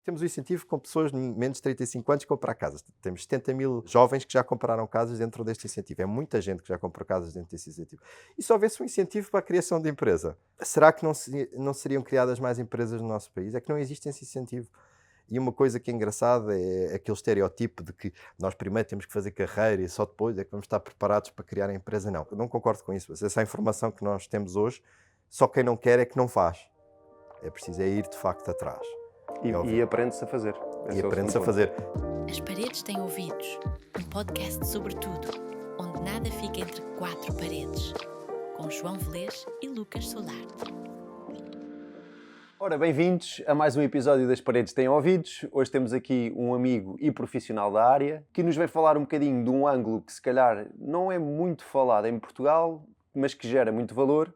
Temos o incentivo com pessoas de menos de 35 anos comprar casas. Temos 70 mil jovens que já compraram casas dentro deste incentivo. É muita gente que já comprou casas dentro deste incentivo. E se houvesse um incentivo para a criação de empresa, será que não seriam criadas mais empresas no nosso país? É que não existe esse incentivo. E uma coisa que é engraçada é aquele estereotipo de que nós primeiro temos que fazer carreira e só depois é que vamos estar preparados para criar a empresa. Não, eu não concordo com isso. Essa é a informação que nós temos hoje, só quem não quer é que não faz. É preciso ir de facto atrás. E aprende-se a fazer. E aprende-se a fazer. As Paredes Têm Ouvidos, um podcast sobre tudo, onde nada fica entre quatro paredes, com João Velez e Lucas Solar. Ora, bem-vindos a mais um episódio das Paredes Têm Ouvidos. Hoje temos aqui um amigo e profissional da área que nos vem falar um bocadinho de um ângulo que se calhar não é muito falado em Portugal, mas que gera muito valor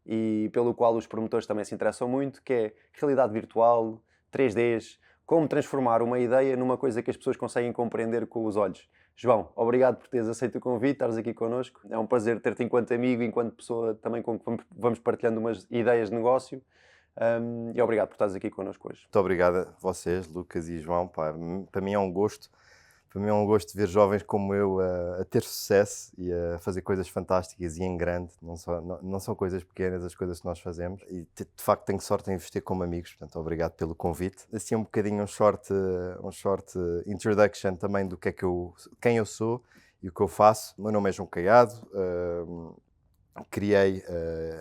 e pelo qual os promotores também se interessam muito, que é realidade virtual, 3Ds, como transformar uma ideia numa coisa que as pessoas conseguem compreender com os olhos. João, obrigado por teres aceito o convite, estares aqui connosco. É um prazer ter-te enquanto amigo, enquanto pessoa também com que vamos partilhando umas ideias de negócio. E obrigado por estares aqui connosco hoje. Muito obrigado a vocês, Lucas e João. Para mim é um gosto. Para mim é um gosto ver jovens como eu a ter sucesso e a fazer coisas fantásticas e em grande. Não são coisas pequenas as coisas que nós fazemos. E de facto tenho sorte em vos ter como amigos. Portanto, obrigado pelo convite. Assim um bocadinho um short introduction também do que é quem eu sou e o que eu faço. O meu nome é João Caiado. Criei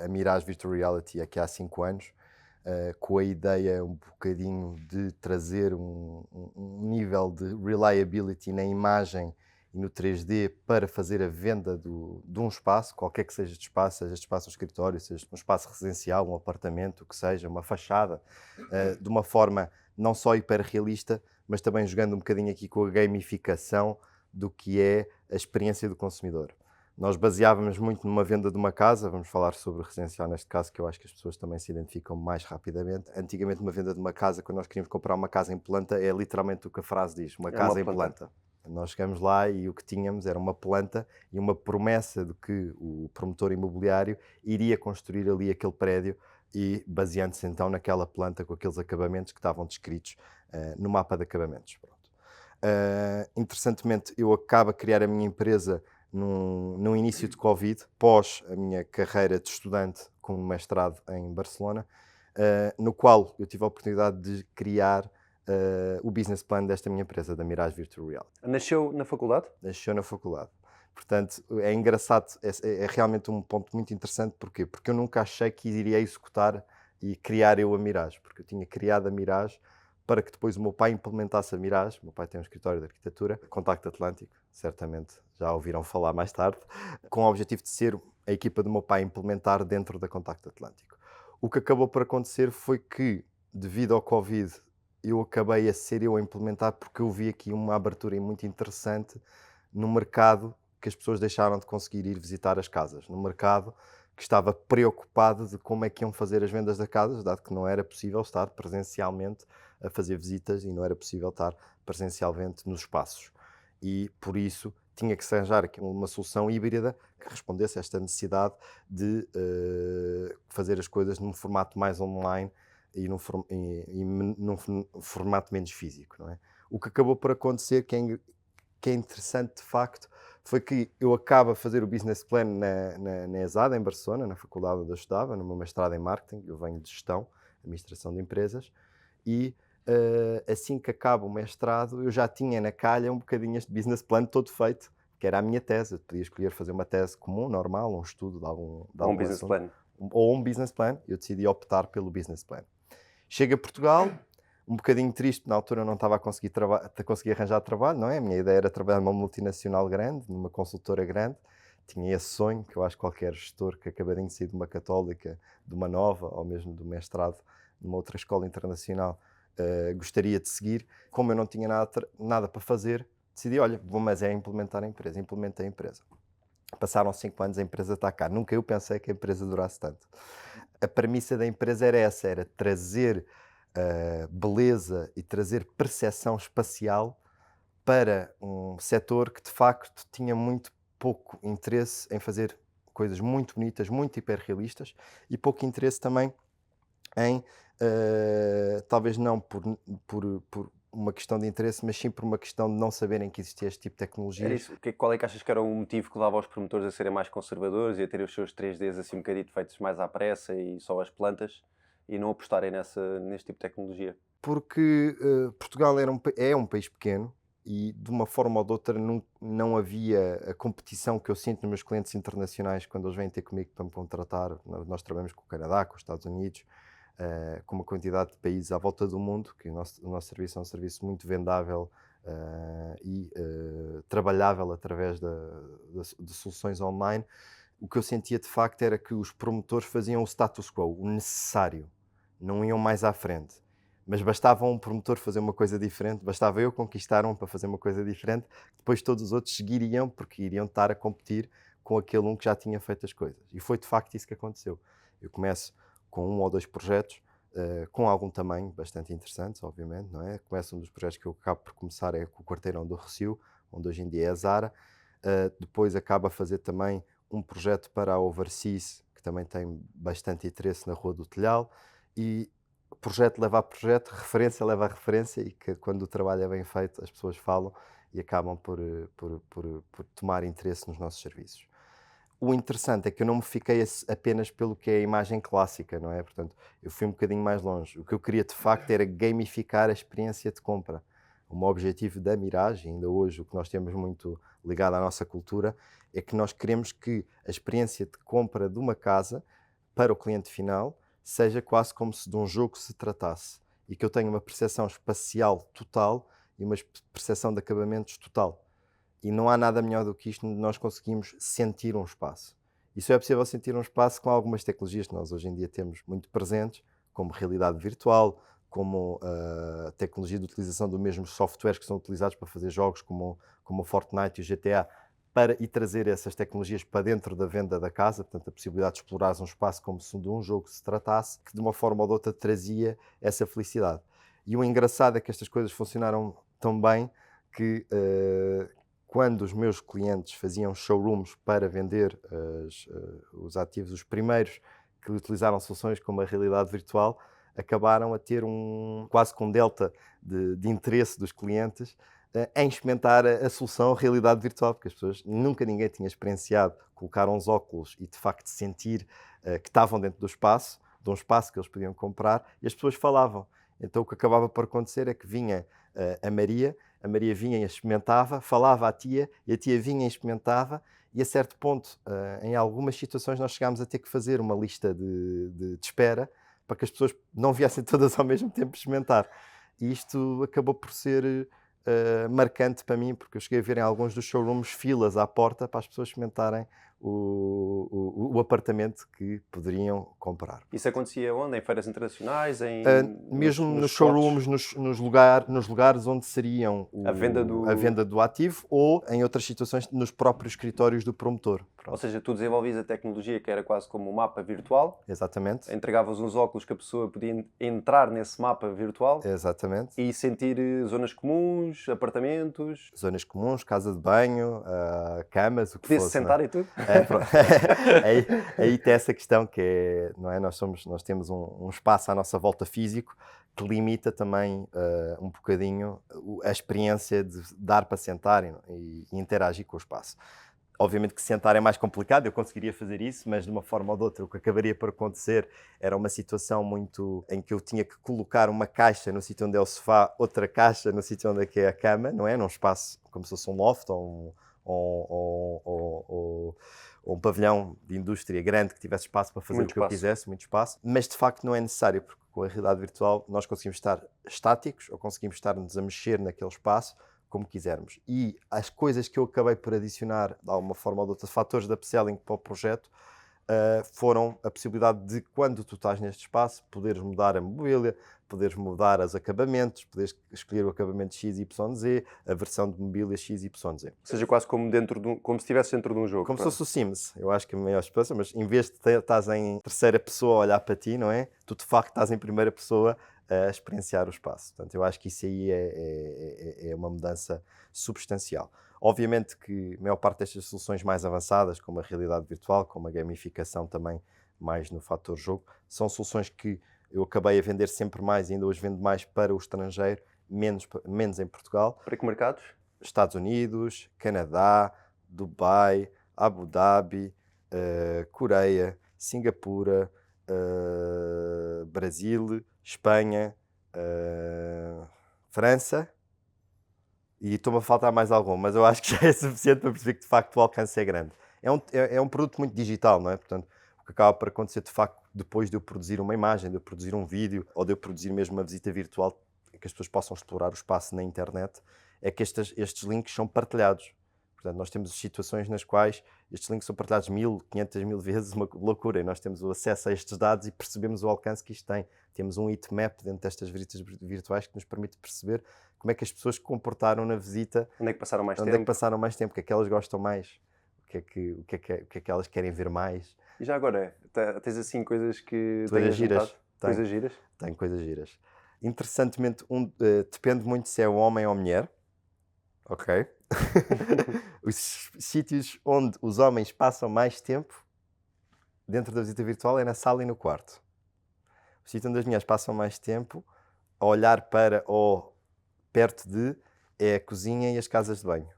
a Mirage Virtual Reality aqui há 5 anos. Com a ideia um bocadinho de trazer um nível de reliability na imagem e no 3D para fazer a venda de um espaço, qualquer que seja este espaço, seja este espaço um escritório, seja um espaço residencial, um apartamento, o que seja, uma fachada, de uma forma não só hiperrealista, mas também jogando um bocadinho aqui com a gamificação do que é a experiência do consumidor. Nós baseávamos muito numa venda de uma casa, vamos falar sobre residencial neste caso, que eu acho que as pessoas também se identificam mais rapidamente. Antigamente, uma venda de uma casa, quando nós queríamos comprar uma casa em planta, é literalmente o que a frase diz, uma casa em planta. Nós chegamos lá e o que tínhamos era uma planta e uma promessa de que o promotor imobiliário iria construir ali aquele prédio e baseando-se então naquela planta com aqueles acabamentos que estavam descritos no mapa de acabamentos. Pronto. Interessantemente, eu acabo a criar a minha empresa no início de Covid, pós a minha carreira de estudante com um mestrado em Barcelona, no qual eu tive a oportunidade de criar o business plan desta minha empresa, da Mirage Virtual Reality. Nasceu na faculdade? Nasceu na faculdade. Portanto, é engraçado, é realmente um ponto muito interessante. Porquê? Porque eu nunca achei que iria executar e criar eu a Mirage, porque eu tinha criado a Mirage para que depois o meu pai implementasse a Mirage. O meu pai tem um escritório de arquitetura, Contacto Atlântico, certamente já ouviram falar mais tarde, com o objetivo de ser a equipa do meu pai implementar dentro da Contacto Atlântico. O que acabou por acontecer foi que, devido ao Covid, eu acabei a ser eu a implementar porque eu vi aqui uma abertura muito interessante no mercado que as pessoas deixaram de conseguir ir visitar as casas, no mercado que estava preocupado de como é que iam fazer as vendas das casas, dado que não era possível estar presencialmente a fazer visitas e não era possível estar presencialmente nos espaços. E, por isso, tinha que se arranjar aqui uma solução híbrida que respondesse a esta necessidade de fazer as coisas num formato mais online e num formato menos físico, não é? O que acabou por acontecer, que é interessante de facto, foi que eu acabo a fazer o business plan na ESAD, em Barcelona, na faculdade onde eu estudava, no meu mestrado em marketing. Eu venho de gestão, administração de empresas, e assim que acaba o mestrado, eu já tinha na calha um bocadinho este business plan todo feito, que era a minha tese. Eu podia escolher fazer uma tese comum, normal, um estudo de algum business assunto, plan. Ou um business plan. Eu decidi optar pelo business plan. Chego a Portugal, um bocadinho triste, na altura eu não estava a conseguir arranjar trabalho, não é? A minha ideia era trabalhar numa multinacional grande, numa consultora grande. Tinha esse sonho, que eu acho que qualquer gestor que acabadinho de sair de uma católica, de uma nova, ou mesmo do mestrado numa outra escola internacional, gostaria de seguir. Como eu não tinha nada para fazer, decidi, olha, vou implementar a empresa. Implementei a empresa. Passaram 5 anos, a empresa está cá. Nunca eu pensei que a empresa durasse tanto. A premissa da empresa era essa, era trazer beleza e trazer percepção espacial para um setor que, de facto, tinha muito pouco interesse em fazer coisas muito bonitas, muito hiperrealistas, e pouco interesse também em talvez não por uma questão de interesse, mas sim por uma questão de não saberem que existia este tipo de Era tecnologias. isso. Qual é que achas que era o motivo que levava os promotores a serem mais conservadores e a terem os seus 3Ds assim um bocadinho feitos mais à pressa e só as plantas e não apostarem neste tipo de tecnologia? Porque Portugal é um país pequeno e de uma forma ou de outra não havia a competição que eu sinto nos meus clientes internacionais quando eles vêm ter comigo para me contratar. Nós trabalhamos com o Canadá, com os Estados Unidos, com uma quantidade de países à volta do mundo, que o nosso serviço é um serviço muito vendável e trabalhável através de soluções online. O que eu sentia de facto era que os promotores faziam o status quo, o necessário, não iam mais à frente. Mas bastava um promotor fazer uma coisa diferente, bastava eu conquistar um para fazer uma coisa diferente, depois todos os outros seguiriam, porque iriam estar a competir com aquele um que já tinha feito as coisas. E foi de facto isso que aconteceu. Eu começo com 1 ou 2 projetos, com algum tamanho, bastante interessantes, obviamente, não é? Começo um dos projetos que eu acabo por começar é com o Quarteirão do Recio, onde hoje em dia é a Zara. Depois acabo a fazer também um projeto para a Overseas, que também tem bastante interesse na Rua do Telhal, e projeto leva a projeto, referência leva a referência, e que quando o trabalho é bem feito as pessoas falam e acabam por tomar interesse nos nossos serviços. O interessante é que eu não me fiquei apenas pelo que é a imagem clássica, não é? Portanto, eu fui um bocadinho mais longe. O que eu queria de facto era gamificar a experiência de compra. O meu objetivo da Mirage, ainda hoje o que nós temos muito ligado à nossa cultura, é que nós queremos que a experiência de compra de uma casa para o cliente final seja quase como se de um jogo se tratasse e que eu tenha uma percepção espacial total e uma percepção de acabamentos total. E não há nada melhor do que isto, nós conseguimos sentir um espaço. E só é possível sentir um espaço com algumas tecnologias que nós hoje em dia temos muito presentes, como realidade virtual, como a tecnologia de utilização do mesmo softwares que são utilizados para fazer jogos como o Fortnite e o GTA, e trazer essas tecnologias para dentro da venda da casa, portanto a possibilidade de explorar um espaço como se de um jogo se tratasse, que de uma forma ou de outra trazia essa felicidade. E o engraçado é que estas coisas funcionaram tão bem que quando os meus clientes faziam showrooms para vender os ativos, os primeiros que utilizaram soluções como a realidade virtual, acabaram a ter quase com um delta de interesse dos clientes em experimentar a solução realidade virtual, porque as pessoas, nunca ninguém tinha experienciado colocar uns óculos e de facto sentir que estavam dentro do espaço, de um espaço que eles podiam comprar, e as pessoas falavam. Então o que acabava por acontecer é que vinha a Maria vinha e experimentava, falava à tia, e a tia vinha e experimentava, e a certo ponto, em algumas situações, nós chegámos a ter que fazer uma lista de espera para que as pessoas não viessem todas ao mesmo tempo experimentar. E isto acabou por ser marcante para mim, porque eu cheguei a ver em alguns dos showrooms filas à porta para as pessoas experimentarem o apartamento que poderiam comprar. Isso acontecia onde? Em feiras internacionais? Mesmo nos nos showrooms, nos lugares onde seriam a venda do ativo, ou em outras situações nos próprios escritórios do promotor. Ou seja, tu desenvolvias a tecnologia que era quase como um mapa virtual. Exatamente. Entregavas uns óculos que a pessoa podia entrar nesse mapa virtual. Exatamente. E sentir zonas comuns, apartamentos. Zonas comuns, casa de banho, camas, o que Podia-se fosse. sentar e tudo. Aí tem essa questão que é, não é? Nós temos um espaço à nossa volta físico que limita também um bocadinho a experiência de dar para sentar e interagir com o espaço. Obviamente que sentar é mais complicado, eu conseguiria fazer isso, mas de uma forma ou de outra o que acabaria por acontecer era uma situação muito em que eu tinha que colocar uma caixa no sítio onde é o sofá, outra caixa no sítio onde é a cama, não é? Num espaço como se fosse um loft ou um pavilhão de indústria grande que tivesse espaço para fazer muito o que eu quisesse, muito espaço, mas de facto não é necessário, porque com a realidade virtual nós conseguimos estar estáticos ou conseguimos estar-nos a mexer naquele espaço como quisermos. E as coisas que eu acabei por adicionar, de alguma forma ou de outra, fatores de upselling para o projeto, foram a possibilidade de, quando tu estás neste espaço, poderes mudar a mobília, poderes mudar os acabamentos, poderes escolher o acabamento XYZ, a versão de mobília XYZ. Ou seja, quase como como se estivesse dentro de um jogo. Como se fosse o Sims. Eu acho que é a maior expressão, mas em vez de estás em terceira pessoa a olhar para ti, não é? Tu de facto estás em primeira pessoa a experienciar o espaço. Portanto, eu acho que isso aí é uma mudança substancial. Obviamente que a maior parte destas soluções mais avançadas, como a realidade virtual, como a gamificação também mais no fator jogo, são soluções que Eu acabei a vender sempre mais, ainda hoje vendo mais para o estrangeiro, menos em Portugal. Para que mercados? Estados Unidos, Canadá, Dubai, Abu Dhabi, Coreia, Singapura, Brasil, Espanha, França, e estou-me a faltar mais algum, mas eu acho que já é suficiente para perceber que de facto o alcance é grande. É um produto muito digital, não é? Portanto, o que acaba por acontecer de facto depois de eu produzir uma imagem, de eu produzir um vídeo ou de eu produzir mesmo uma visita virtual, que as pessoas possam explorar o espaço na internet, é que estes links são partilhados. Portanto, nós temos situações nas quais estes links são partilhados 1000, 500.000 vezes, uma loucura, e nós temos o acesso a estes dados e percebemos o alcance que isto tem. Temos um heatmap dentro destas visitas virtuais que nos permite perceber como é que as pessoas se comportaram na visita. Onde é que passaram mais tempo? Onde é que passaram mais tempo? O que é que elas gostam mais? O que é que elas querem ver mais? E já agora, tens assim coisas que Coisas giras. Coisas giras? Tenho coisas giras. Interessantemente, depende muito se é homem ou mulher. Ok? Os sítios onde os homens passam mais tempo dentro da visita virtual é na sala e no quarto. O sítio onde as mulheres passam mais tempo a olhar para ou perto de é a cozinha e as casas de banho.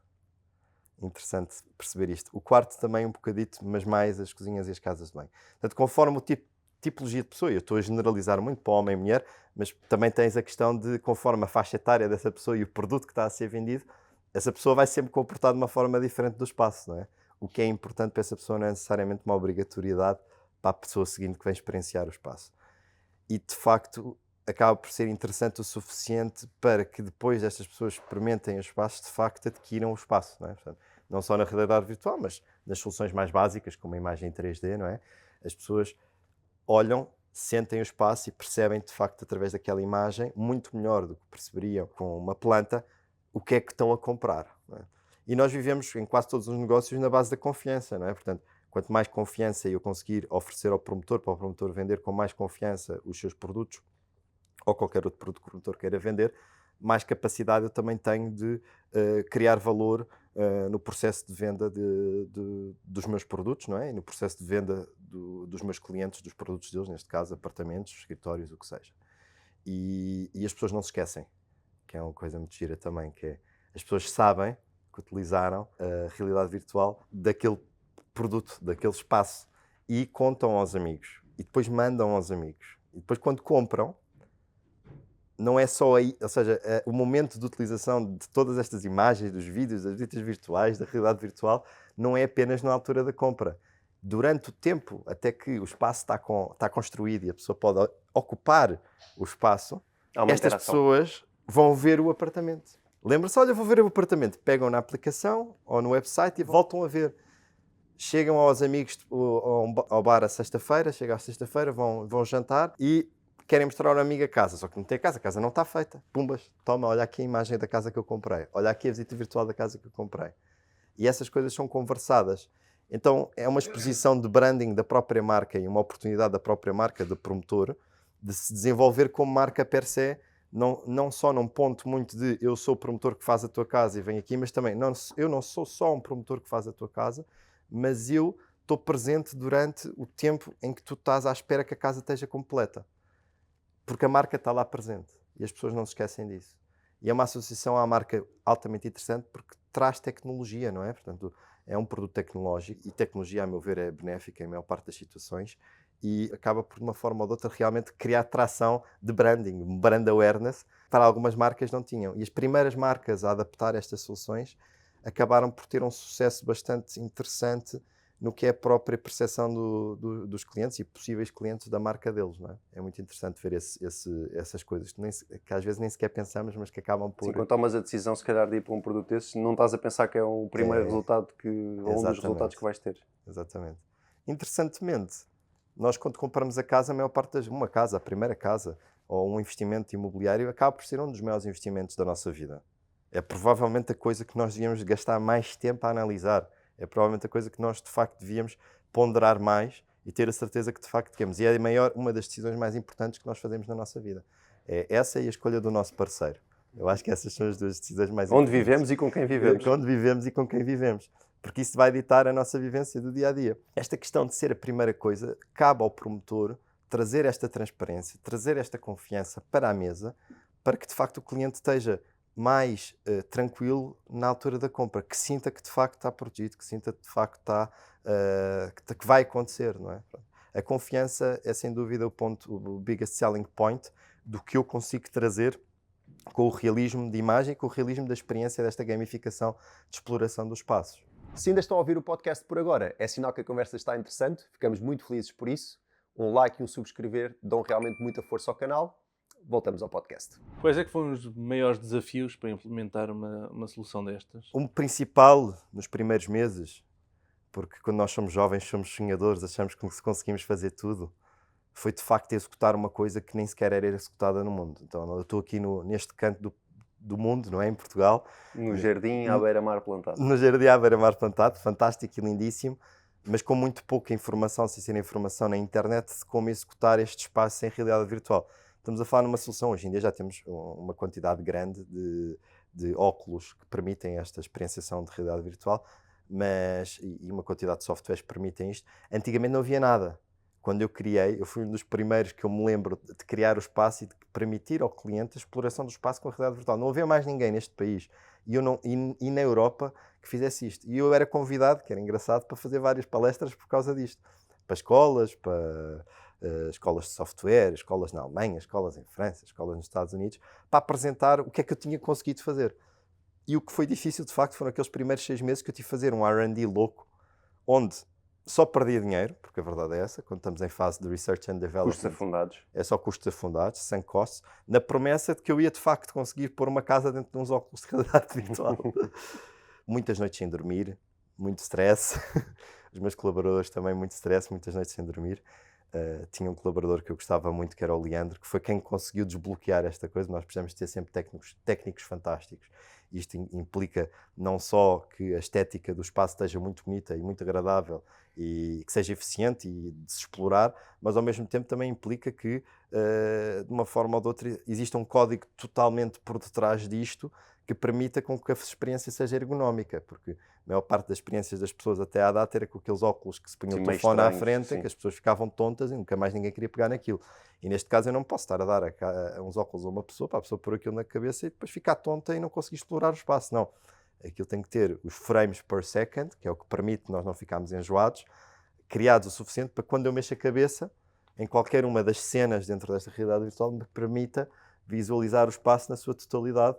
Interessante perceber isto. O quarto também um bocadito, mas mais as cozinhas e as casas de banho. Portanto, conforme o tipologia de pessoa, eu estou a generalizar muito para homem e mulher, mas também tens a questão de, conforme a faixa etária dessa pessoa e o produto que está a ser vendido, essa pessoa vai sempre comportar de uma forma diferente do espaço, não é? O que é importante para essa pessoa não é necessariamente uma obrigatoriedade para a pessoa seguinte que vem experienciar o espaço. E, de facto, acaba por ser interessante o suficiente para que depois destas pessoas experimentem o espaço, de facto adquiram o espaço, não é? Portanto, não só na realidade virtual, mas nas soluções mais básicas, como a imagem em 3D, não é? As pessoas olham, sentem o espaço e percebem, de facto, através daquela imagem, muito melhor do que perceberiam com uma planta, o que é que estão a comprar, não é? E nós vivemos em quase todos os negócios na base da confiança, não é? Portanto, quanto mais confiança eu conseguir oferecer ao promotor, para o promotor vender com mais confiança os seus produtos, ou qualquer outro produto que o promotor queira vender, mais capacidade eu também tenho de criar valor no processo de venda dos meus produtos, não é? E no processo de venda dos meus clientes, dos produtos deles, neste caso apartamentos, escritórios, o que seja. E as pessoas não se esquecem, que é uma coisa muito gira também, que é, as pessoas sabem que utilizaram a realidade virtual daquele produto, daquele espaço, e contam aos amigos, e depois mandam aos amigos. E depois quando compram, não é só aí, ou seja, o momento de utilização de todas estas imagens, dos vídeos, das visitas virtuais, da realidade virtual, não é apenas na altura da compra. Durante o tempo, até que o espaço está construído e a pessoa pode ocupar o espaço, estas pessoas vão ver o apartamento. Lembra-se, olha, vou ver o apartamento. Pegam na aplicação ou no website e voltam a ver. Chegam aos amigos ao bar à sexta-feira, chegam à sexta-feira, vão jantar e querem mostrar ao amigo a casa, só que não tem a casa não está feita. Pumbas, toma, olha aqui a imagem da casa que eu comprei, olha aqui a visita virtual da casa que eu comprei. E essas coisas são conversadas. Então é uma exposição de branding da própria marca e uma oportunidade da própria marca, do promotor, de se desenvolver como marca per se, não só num ponto muito de eu sou o promotor que faz a tua casa e venho aqui, mas também eu não sou só um promotor que faz a tua casa, mas eu estou presente durante o tempo em que tu estás à espera que a casa esteja completa. Porque a marca está lá presente e as pessoas não se esquecem disso. E é uma associação à marca altamente interessante porque traz tecnologia, não é? Portanto, é um produto tecnológico e tecnologia, a meu ver, é benéfica em maior parte das situações e acaba por, de uma forma ou de outra, realmente criar tração de branding, brand awareness, para algumas marcas não tinham. E as primeiras marcas a adaptar estas soluções acabaram por ter um sucesso bastante interessante no que é a própria percepção dos clientes e possíveis clientes da marca deles, não é? É muito interessante ver essas coisas que às vezes nem sequer pensamos, mas que acabam por... Sim, quando tomas a decisão, se calhar, de ir para um produto desses, não estás a pensar que é o primeiro resultado ou um dos resultados que vais ter. Exatamente. Interessantemente, nós quando compramos a casa, a maior parte uma casa, a primeira casa, ou um investimento imobiliário, acaba por ser um dos maiores investimentos da nossa vida. É provavelmente a coisa que nós devíamos gastar mais tempo a analisar. É provavelmente a coisa que nós, de facto, devíamos ponderar mais e ter a certeza que, de facto, temos. E é uma das decisões mais importantes que nós fazemos na nossa vida. É essa e a escolha do nosso parceiro. Eu acho que essas são as duas decisões mais importantes. Onde vivemos e com quem vivemos. Onde vivemos e com quem vivemos. Porque isso vai ditar a nossa vivência do dia a dia. Esta questão de ser a primeira coisa cabe ao promotor trazer esta transparência, trazer esta confiança para a mesa, para que de facto o cliente esteja mais tranquilo na altura da compra, que sinta que de facto está protegido, que sinta que de facto que vai acontecer, não é? A confiança é sem dúvida o biggest selling point do que eu consigo trazer com o realismo de imagem, com o realismo da experiência desta gamificação de exploração dos espaços. Se ainda estão a ouvir o podcast por agora, é sinal que a conversa está interessante, ficamos muito felizes por isso. Um like e um subscrever dão realmente muita força ao canal. Voltamos ao podcast. Quais é que foram os maiores desafios para implementar uma solução destas? O principal nos primeiros meses, porque quando nós somos jovens, somos sonhadores, achamos que conseguimos fazer tudo, foi de facto executar uma coisa que nem sequer era executada no mundo. Então eu estou aqui neste canto do mundo, não é? Em Portugal. No jardim à beira-mar plantado. No jardim à beira-mar plantado, fantástico e lindíssimo, mas com muito pouca informação, sem ser informação na internet, de como executar este espaço em realidade virtual. Estamos a falar numa solução, hoje em dia já temos uma quantidade grande de óculos que permitem esta experienciação de realidade virtual, e uma quantidade de softwares que permitem isto. Antigamente não havia nada. Quando eu fui um dos primeiros que eu me lembro de criar o espaço e de permitir ao cliente a exploração do espaço com a realidade virtual. Não havia mais ninguém neste país e na Europa que fizesse isto. E eu era convidado, que era engraçado, para fazer várias palestras por causa disto. Para escolas, para escolas de software, escolas na Alemanha, escolas em França, escolas nos Estados Unidos, para apresentar o que é que eu tinha conseguido fazer. E o que foi difícil, de facto, foram aqueles primeiros 6 meses que eu tive de fazer um R&D louco, onde só perdia dinheiro, porque a verdade é essa, quando estamos em fase de Research and Development. Custos afundados. É só custos afundados, sem costs, na promessa de que eu ia, de facto, conseguir pôr uma casa dentro de uns óculos de realidade virtual. Muitas noites sem dormir, muito stress. Os meus colaboradores também, muito stress, muitas noites sem dormir. Tinha um colaborador que eu gostava muito, que era o Leandro, que foi quem conseguiu desbloquear esta coisa. Nós precisamos ter sempre técnicos fantásticos. Isto implica não só que a estética do espaço esteja muito bonita e muito agradável e que seja eficiente e de se explorar, mas ao mesmo tempo também implica que, de uma forma ou de outra, exista um código totalmente por detrás disto que permita com que a experiência seja ergonómica, porque a maior parte das experiências das pessoas até à data era com aqueles óculos que se punham o telefone à frente, sim, que as pessoas ficavam tontas e nunca mais ninguém queria pegar naquilo. E neste caso eu não posso estar a dar uns óculos a uma pessoa, para a pessoa pôr aquilo na cabeça e depois ficar tonta e não conseguir explorar o espaço. Não. Aquilo tem que ter os frames per second, que é o que permite nós não ficarmos enjoados, criados o suficiente para quando eu mexo a cabeça, em qualquer uma das cenas dentro desta realidade virtual, me permita visualizar o espaço na sua totalidade,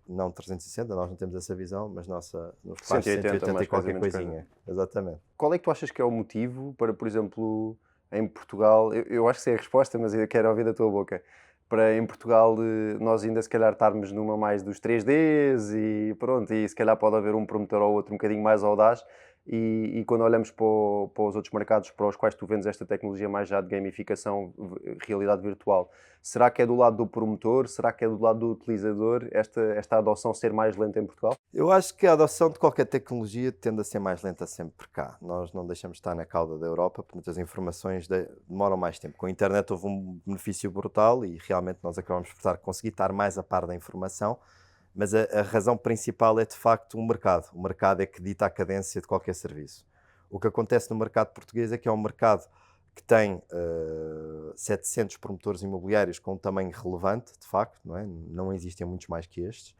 não 360, nós não temos essa visão, mas no espaço 180 e qualquer coisinha. Exatamente. Qual é que tu achas que é o motivo para, por exemplo, em Portugal, eu acho que sei a resposta, mas eu quero ouvir da tua boca, para em Portugal nós ainda se calhar estarmos numa mais dos 3Ds e pronto, e se calhar pode haver um promotor ou outro um bocadinho mais audaz, e quando olhamos para os outros mercados para os quais tu vendes esta tecnologia mais já de gamificação, realidade virtual, será que é do lado do promotor? Será que é do lado do utilizador esta adoção ser mais lenta em Portugal? Eu acho que a adoção de qualquer tecnologia tende a ser mais lenta sempre cá. Nós não deixamos de estar na cauda da Europa, porque muitas informações demoram mais tempo. Com a internet houve um benefício brutal e realmente nós acabamos por conseguir estar mais a par da informação, mas a razão principal é de facto o mercado. O mercado é que dita a cadência de qualquer serviço. O que acontece no mercado português é que é um mercado que tem 700 promotores imobiliários com um tamanho relevante, de facto, não é? Não existem muitos mais que estes,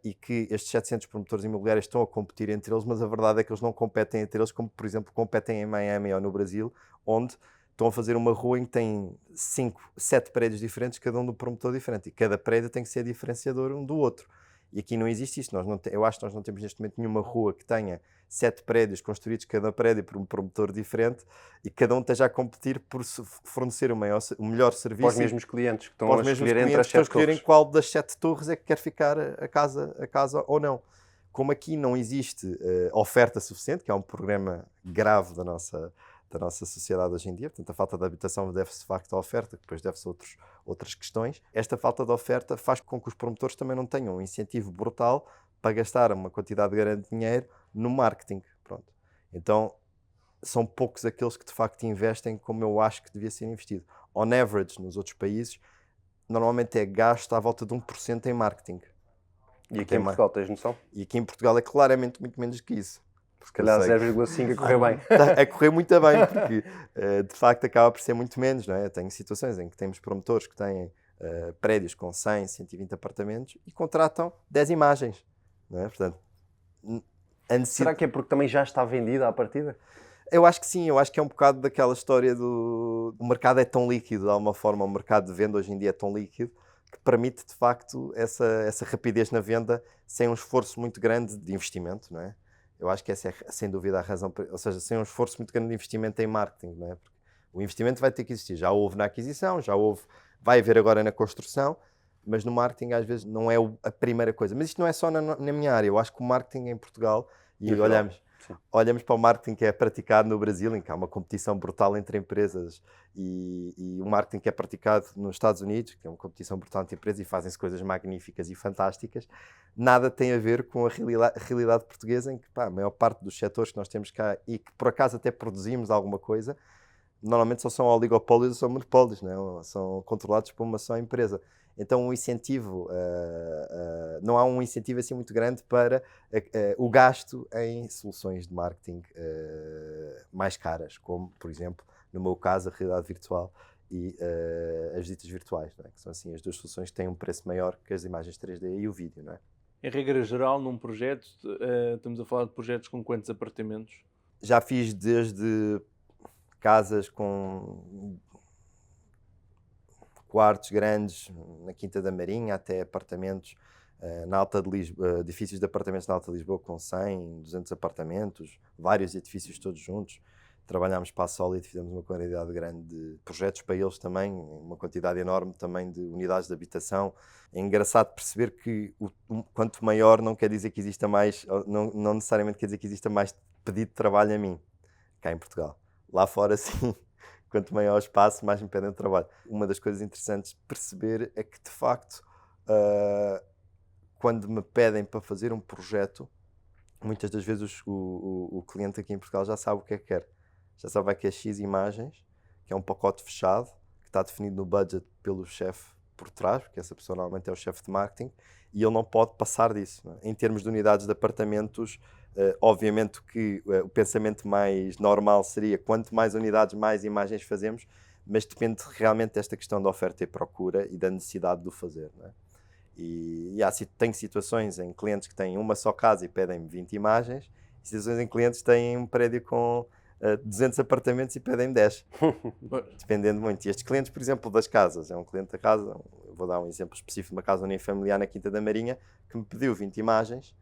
e que estes 700 promotores imobiliários estão a competir entre eles, mas a verdade é que eles não competem entre eles como, por exemplo, competem em Miami ou no Brasil, onde estão a fazer uma rua em que tem 7 prédios diferentes, cada um de um promotor diferente, e cada prédio tem que ser diferenciador um do outro. E aqui não existe isso. Eu acho que nós não temos neste momento nenhuma rua que tenha 7 prédios construídos, cada prédio por um promotor diferente, e cada um esteja a competir por fornecer o melhor serviço. Para os mesmos clientes que estão a escolher entre as 7 torres. Qual das 7 torres é que quer ficar a casa ou não. Como aqui não existe oferta suficiente, que é um problema grave da nossa sociedade hoje em dia, portanto a falta de habitação deve-se de facto à oferta, que depois deve-se a outras questões. Esta falta de oferta faz com que os promotores também não tenham um incentivo brutal para gastar uma quantidade grande de dinheiro no marketing. Pronto. Então são poucos aqueles que de facto investem como eu acho que devia ser investido. On average, nos outros países, normalmente é gasto à volta de 1% em marketing. E aqui em Portugal tens noção? E aqui em Portugal é claramente muito menos que isso. Se calhar 0,5 a correr bem. A correr muito bem, porque de facto acaba por ser muito menos, não é? Eu tenho situações em que temos promotores que têm prédios com 100, 120 apartamentos e contratam 10 imagens, não é? Portanto, será que é porque também já está vendida à partida? Eu acho que sim, eu acho que é um bocado daquela história do mercado é tão líquido, de alguma forma o mercado de venda hoje em dia é tão líquido que permite de facto essa rapidez na venda sem um esforço muito grande de investimento, não é? Eu acho que essa é sem dúvida a razão, ou seja, sem um esforço muito grande de investimento em marketing, não é? Porque o investimento vai ter que existir, já houve na aquisição, vai haver agora na construção, mas no marketing às vezes não é a primeira coisa. Mas isto não é só na minha área, eu acho que o marketing em Portugal, e olhamos para o marketing que é praticado no Brasil, em que há uma competição brutal entre empresas, e o marketing que é praticado nos Estados Unidos, que é uma competição brutal entre empresas e fazem-se coisas magníficas e fantásticas, nada tem a ver com a realidade portuguesa, em que a maior parte dos setores que nós temos cá e que por acaso até produzimos alguma coisa, normalmente só são oligopólios ou são monopólios, não é? São controlados por uma só empresa. Então o incentivo, não há um incentivo assim muito grande para o gasto em soluções de marketing mais caras, como, por exemplo, no meu caso, a realidade virtual e as visitas virtuais, não é? Que são assim as duas soluções que têm um preço maior que as imagens 3D e o vídeo, não é? Em regra geral, num projeto, estamos a falar de projetos com quantos apartamentos? Já fiz desde casas com quartos grandes na Quinta da Marinha, até apartamentos na Alta de Lisboa, edifícios de apartamentos na Alta de Lisboa com 100, 200 apartamentos, vários edifícios todos juntos. Trabalhámos para a Solid, fizemos uma quantidade grande de projetos para eles também, uma quantidade enorme também de unidades de habitação. É engraçado perceber que quanto maior não quer dizer que exista mais, não necessariamente quer dizer que exista mais pedido de trabalho a mim, cá em Portugal. Lá fora, sim. Quanto maior o espaço, mais me pedem de trabalho. Uma das coisas interessantes de perceber é que, de facto, quando me pedem para fazer um projeto, muitas das vezes o cliente aqui em Portugal já sabe o que é que quer. Já sabe que é X imagens, que é um pacote fechado, que está definido no budget pelo chefe por trás, porque essa pessoa normalmente é o chefe de marketing, e ele não pode passar disso, não é? Em termos de unidades de apartamentos, obviamente que o pensamento mais normal seria quanto mais unidades, mais imagens fazemos, mas depende realmente desta questão da oferta e procura e da necessidade de o fazer, não é? E tenho situações em clientes que têm uma só casa e pedem-me 20 imagens, e situações em clientes que têm um prédio com 200 apartamentos e pedem-me 10, dependendo muito. E estes clientes, por exemplo, das casas, é um cliente da casa, vou dar um exemplo específico de uma casa unifamiliar na Quinta da Marinha, que me pediu 20 imagens,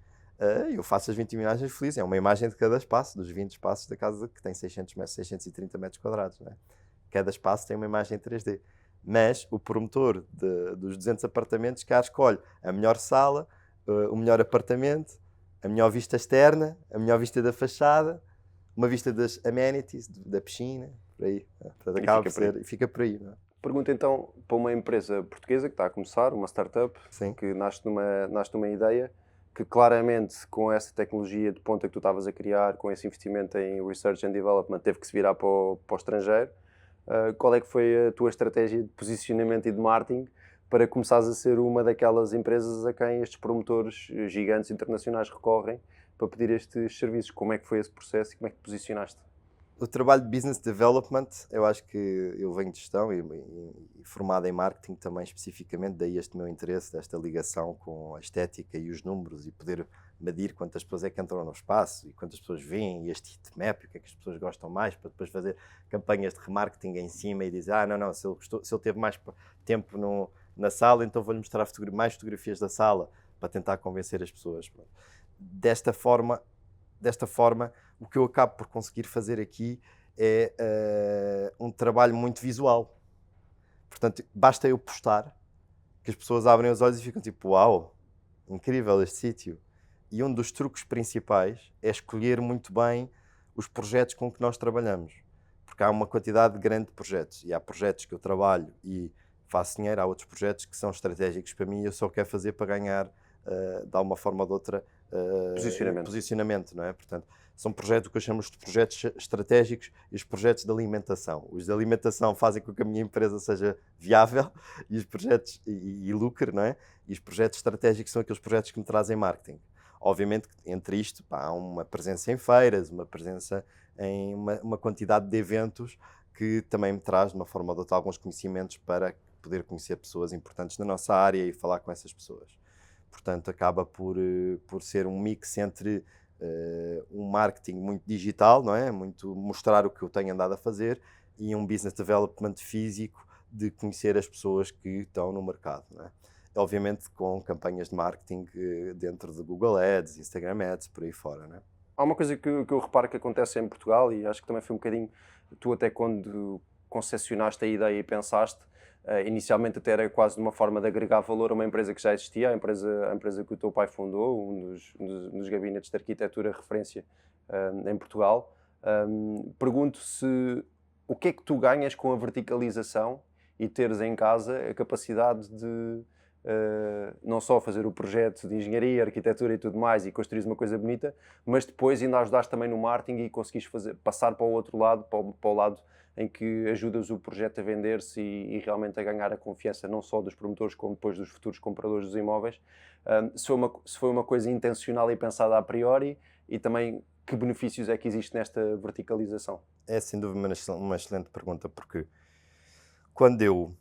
eu faço as 20 imagens felizes, é uma imagem de cada espaço, dos 20 espaços da casa que tem 630 metros quadrados, não é? Cada espaço tem uma imagem 3D, mas o promotor dos 200 apartamentos cá escolhe a melhor sala, o melhor apartamento, a melhor vista externa, a melhor vista da fachada, uma vista das amenities, da piscina, por aí. Portanto, acaba por ser, e fica por aí, não é? Pergunta então para uma empresa portuguesa que está a começar, uma startup, Sim. Que nasce numa ideia, que claramente com essa tecnologia de ponta que tu estavas a criar, com esse investimento em Research and Development, teve que se virar para o estrangeiro. Qual é que foi a tua estratégia de posicionamento e de marketing para começares a ser uma daquelas empresas a quem estes promotores gigantes internacionais recorrem para pedir estes serviços? Como é que foi esse processo e como é que te posicionaste? O trabalho de Business Development, eu acho que eu venho de gestão e formado em marketing também especificamente, daí este meu interesse, desta ligação com a estética e os números e poder medir quantas pessoas é que entram no espaço e quantas pessoas vêm e este heatmap, o que é que as pessoas gostam mais, para depois fazer campanhas de remarketing em cima e dizer, se ele teve mais tempo na sala, então vou-lhe mostrar mais fotografias da sala para tentar convencer as pessoas. Desta forma, o que eu acabo por conseguir fazer aqui é um trabalho muito visual. Portanto, basta eu postar, que as pessoas abrem os olhos e ficam tipo, uau, incrível este sítio. E um dos truques principais é escolher muito bem os projetos com que nós trabalhamos. Porque há uma quantidade grande de projetos. E há projetos que eu trabalho e faço dinheiro, há outros projetos que são estratégicos para mim e eu só quero fazer para ganhar, de alguma forma ou de outra, posicionamento, não é? Portanto, são projetos que eu chamo de projetos estratégicos e os projetos de alimentação. Os de alimentação fazem com que a minha empresa seja viável e os projetos e lucre, não é? E os projetos estratégicos são aqueles projetos que me trazem marketing. Obviamente que entre isto há uma presença em feiras, uma presença em uma quantidade de eventos que também me traz, de uma forma ou de outra, alguns conhecimentos para poder conhecer pessoas importantes na nossa área e falar com essas pessoas. Portanto, acaba por ser um mix entre um marketing muito digital, não é? Muito mostrar o que eu tenho andado a fazer, e um business development físico de conhecer as pessoas que estão no mercado, não é? Obviamente com campanhas de marketing dentro de Google Ads, Instagram Ads, por aí fora, não é? Há uma coisa que eu reparo que acontece em Portugal, e acho que também foi um bocadinho, tu até quando concepcionaste a ideia e pensaste, inicialmente até era quase uma forma de agregar valor a uma empresa que já existia, a empresa que o teu pai fundou, um dos gabinetes de arquitetura referência em Portugal. Pergunto se o que é que tu ganhas com a verticalização e teres em casa a capacidade de não só fazer o projeto de engenharia, arquitetura e tudo mais e construir uma coisa bonita, mas depois ainda ajudares também no marketing e conseguires passar para o outro lado, para o lado em que ajudas o projeto a vender-se e realmente a ganhar a confiança não só dos promotores como depois dos futuros compradores dos imóveis. Se foi uma coisa intencional e pensada a priori, e também que benefícios é que existe nesta verticalização? É sem dúvida uma excelente pergunta, porque quando eu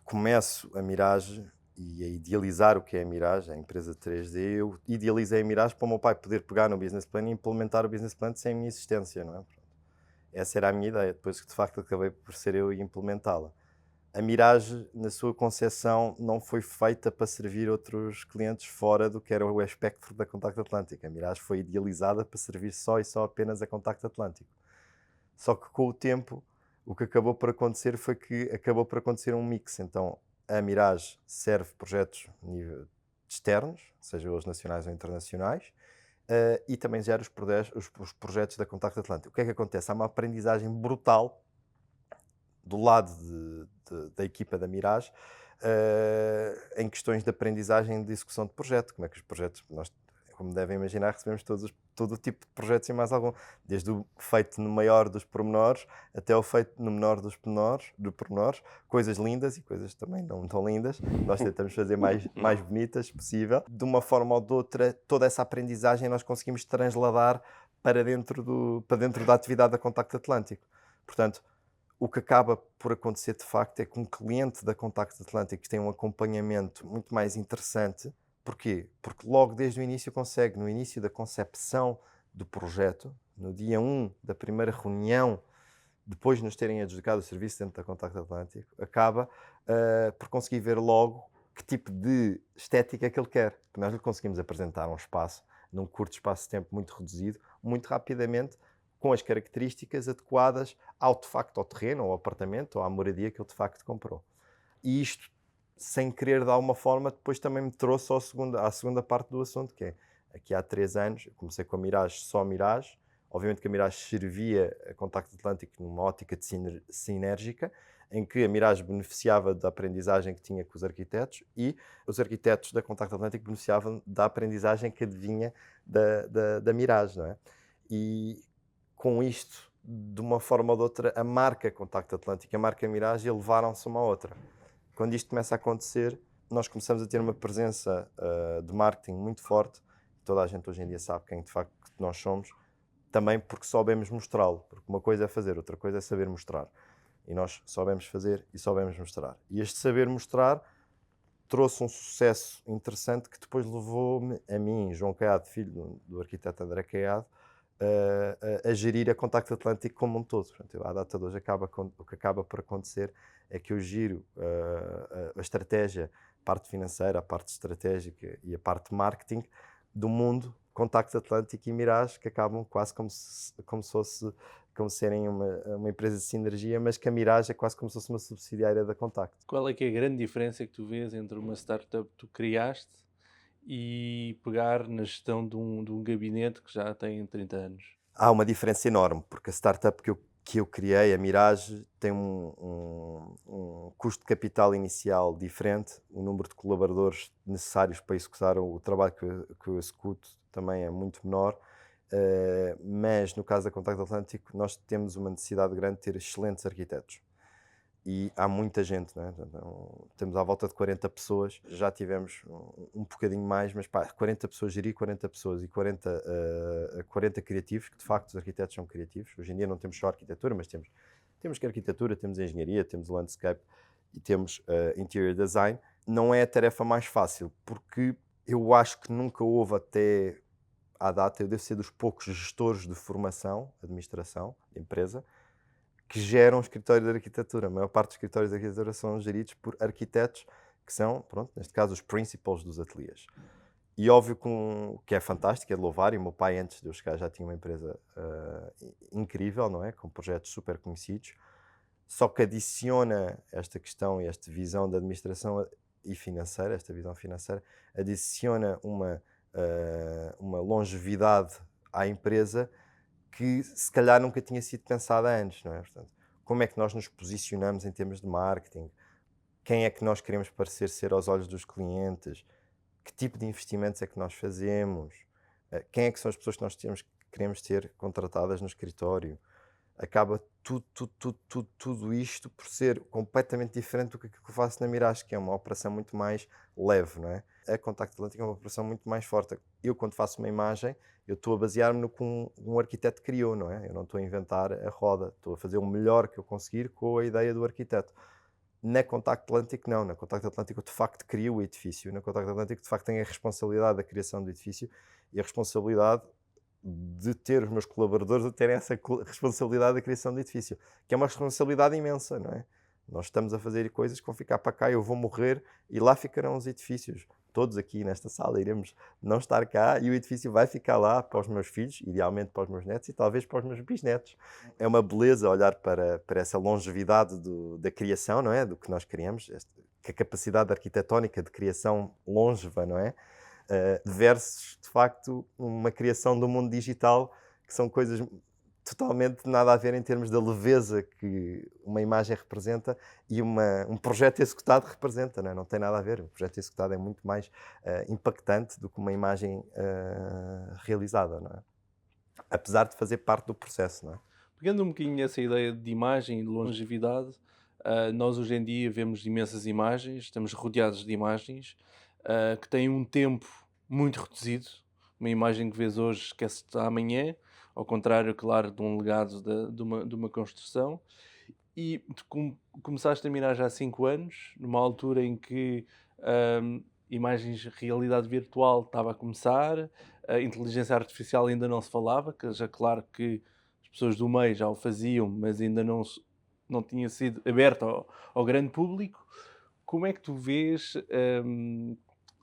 começo a Mirage e a idealizar o que é a Mirage, a empresa 3D, eu idealizei a Mirage para o meu pai poder pegar no business plan e implementar o business plan sem a minha existência, não é? Essa era a minha ideia, depois que de facto acabei por ser eu a implementá-la. A Mirage, na sua concepção, não foi feita para servir outros clientes fora do que era o espectro da Contacto Atlântico. A Mirage foi idealizada para servir só e só apenas a Contacto Atlântico. Só que com o tempo, o que acabou por acontecer foi que acabou por acontecer um mix. Então, a Mirage serve projetos externos, sejam eles nacionais ou internacionais, e também gera os projetos da Contacto Atlântico. O que é que acontece? Há uma aprendizagem brutal do lado da equipa da Mirage em questões de aprendizagem de execução de projeto. Como é que os projetos, nós, como devem imaginar, recebemos todo o tipo de projetos e mais algum, desde o feito no maior dos pormenores até o feito no menor dos pormenores, coisas lindas e coisas também não tão lindas. Nós tentamos fazer mais bonitas possível. De uma forma ou de outra, toda essa aprendizagem nós conseguimos transladar para dentro da atividade da Contacto Atlântico. Portanto, o que acaba por acontecer de facto é que um cliente da Contacto Atlântico tem um acompanhamento muito mais interessante. Porquê? Porque logo desde o início consegue, no início da concepção do projeto, no dia 1 da primeira reunião, depois de nos terem adjudicado o serviço dentro da Contacto Atlântico, acaba por conseguir ver logo que tipo de estética que ele quer. Porque nós lhe conseguimos apresentar um espaço, num curto espaço de tempo muito reduzido, muito rapidamente, com as características adequadas ao terreno, ao apartamento, ou à moradia que ele de facto comprou. E isto, sem querer de alguma forma, depois também me trouxe à segunda parte do assunto, que é, aqui há 3 anos, eu comecei com a Mirage, só Mirage. Obviamente que a Mirage servia a Contacto Atlântico numa ótica de sinérgica, em que a Mirage beneficiava da aprendizagem que tinha com os arquitetos e os arquitetos da Contacto Atlântico beneficiavam da aprendizagem que advinha da Mirage, não é? E com isto, de uma forma ou de outra, a marca Contacto Atlântico e a marca Mirage elevaram-se uma à outra. Quando isto começa a acontecer, nós começamos a ter uma presença de marketing muito forte. Toda a gente hoje em dia sabe quem de facto nós somos, também porque soubemos mostrá-lo. Porque uma coisa é fazer, outra coisa é saber mostrar. E nós soubemos fazer e soubemos mostrar. E este saber mostrar trouxe um sucesso interessante que depois levou-me, a mim, João Caiado, filho do arquiteto André Caiado, a gerir a Contacto Atlântico como um todo. Portanto, à data de hoje, o que acaba por acontecer é que eu giro a estratégia, a parte financeira, a parte estratégica e a parte de marketing do mundo Contacto Atlântico e Mirage, que acabam quase como serem uma empresa de sinergia, mas que a Mirage é quase como se fosse uma subsidiária da Contacto. Qual é que é a grande diferença que tu vês entre uma startup que tu criaste e pegar na gestão de um gabinete que já tem 30 anos? Há uma diferença enorme, porque a startup que eu criei, a Mirage, tem um custo de capital inicial diferente, o número de colaboradores necessários para executar o trabalho que eu executo também é muito menor, mas no caso da Contacto Atlântico nós temos uma necessidade grande de ter excelentes arquitetos. e há muita gente, não é? Então, temos à volta de 40 pessoas, já tivemos um bocadinho mais, mas 40 pessoas gerir 40 pessoas e 40 criativos, que de facto os arquitetos são criativos. Hoje em dia não temos só arquitetura, mas temos que arquitetura, temos engenharia, temos landscape e temos interior design. Não é a tarefa mais fácil, porque eu acho que nunca houve até à data, eu devo ser dos poucos gestores de formação, administração, de empresa, que geram um escritório de arquitetura. A maior parte dos escritórios de arquitetura são geridos por arquitetos que são, pronto, neste caso, os principals dos ateliês. E óbvio que é fantástico, é de louvar, e o meu pai, antes de eu chegar, já tinha uma empresa incrível, não é? Com projetos super conhecidos, só que adiciona esta questão e esta visão da administração e financeira, esta visão financeira, adiciona uma longevidade à empresa que se calhar nunca tinha sido pensada antes, não é? Portanto, como é que nós nos posicionamos em termos de marketing? Quem é que nós queremos parecer ser aos olhos dos clientes? Que tipo de investimentos é que nós fazemos? Quem é que são as pessoas que nós queremos ter contratadas no escritório? Acaba tudo isto por ser completamente diferente do que eu faço na Mirage, que é uma operação muito mais leve, não é? A Contacto Atlântico é uma operação muito mais forte. Eu, quando faço uma imagem, eu estou a basear-me no que um arquiteto criou, não é? Eu não estou a inventar a roda, estou a fazer o melhor que eu conseguir com a ideia do arquiteto. Na Contacto Atlântico, não. Na Contacto Atlântico, eu de facto crio o edifício. Na Contacto Atlântico, de facto, tenho a responsabilidade da criação do edifício e a responsabilidade de ter os meus colaboradores a terem essa responsabilidade da criação do edifício, que é uma responsabilidade imensa, não é? Nós estamos a fazer coisas que vão ficar para cá, eu vou morrer e lá ficarão os edifícios. Todos aqui nesta sala iremos não estar cá e o edifício vai ficar lá para os meus filhos, idealmente para os meus netos e talvez para os meus bisnetos. É uma beleza olhar para essa longevidade da criação, não é? Do que nós criamos, que a capacidade arquitetónica de criação longeva, não é? Versus, de facto, uma criação do mundo digital, que são coisas totalmente nada a ver em termos da leveza que uma imagem representa e um projeto executado representa, não é? Não tem nada a ver. O projeto executado é muito mais impactante do que uma imagem realizada, não é? Apesar de fazer parte do processo, não é? Pegando um bocadinho nessa ideia de imagem e de longevidade, nós hoje em dia vemos imensas imagens, estamos rodeados de imagens que têm um tempo muito reduzido. Uma imagem que vês hoje esquece-te amanhã, ao contrário, claro, de um legado de uma construção. E tu começaste a mirar já há 5 anos, numa altura em que imagens de realidade virtual estava a começar, a inteligência artificial ainda não se falava, que já claro que as pessoas do meio já o faziam, mas ainda não tinha sido aberto ao grande público. Como é que tu vês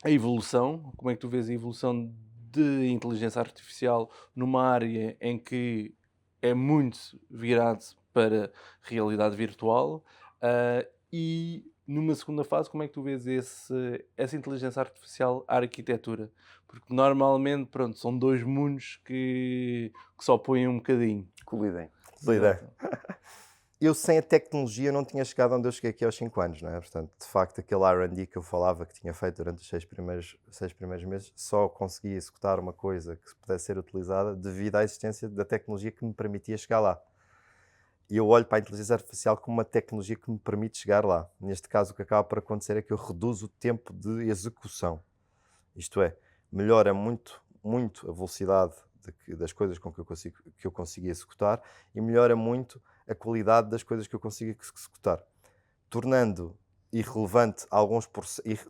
a evolução? Como é que tu vês a evolução de inteligência artificial numa área em que é muito virado para realidade virtual? E numa segunda fase, como é que tu vês essa inteligência artificial à arquitetura? Porque normalmente, pronto, são dois mundos que se opõem um bocadinho. Colidem. Eu, sem a tecnologia, não tinha chegado onde eu cheguei aqui aos 5 anos, não é? Portanto, de facto, aquele R&D que eu falava que tinha feito durante os 6 primeiros meses, só conseguia executar uma coisa que pudesse ser utilizada devido à existência da tecnologia que me permitia chegar lá. E eu olho para a inteligência artificial como uma tecnologia que me permite chegar lá. Neste caso, o que acaba por acontecer é que eu reduzo o tempo de execução. Isto é, melhora muito, muito a velocidade das coisas que eu consigo executar e melhora muito a qualidade das coisas que eu consigo executar, tornando irrelevante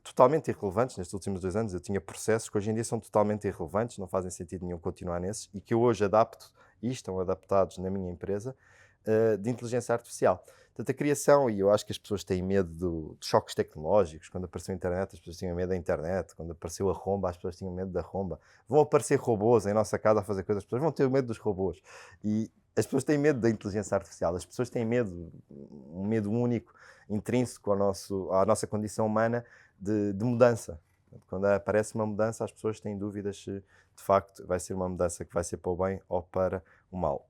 totalmente irrelevantes. Nestes últimos 2 anos eu tinha processos que hoje em dia são totalmente irrelevantes, não fazem sentido nenhum continuar nesses, e que eu hoje adapto e estão adaptados na minha empresa de inteligência artificial. Portanto, a criação, e eu acho que as pessoas têm medo de choques tecnológicos. Quando apareceu a internet, as pessoas tinham medo da internet. Quando apareceu a romba, as pessoas tinham medo da romba. Vão aparecer robôs em nossa casa a fazer coisas, as pessoas vão ter medo dos robôs. E as pessoas têm medo da inteligência artificial. As pessoas têm medo, um medo único, intrínseco à nossa condição humana de mudança. Quando aparece uma mudança, as pessoas têm dúvidas se, de facto, vai ser uma mudança que vai ser para o bem ou para o mal.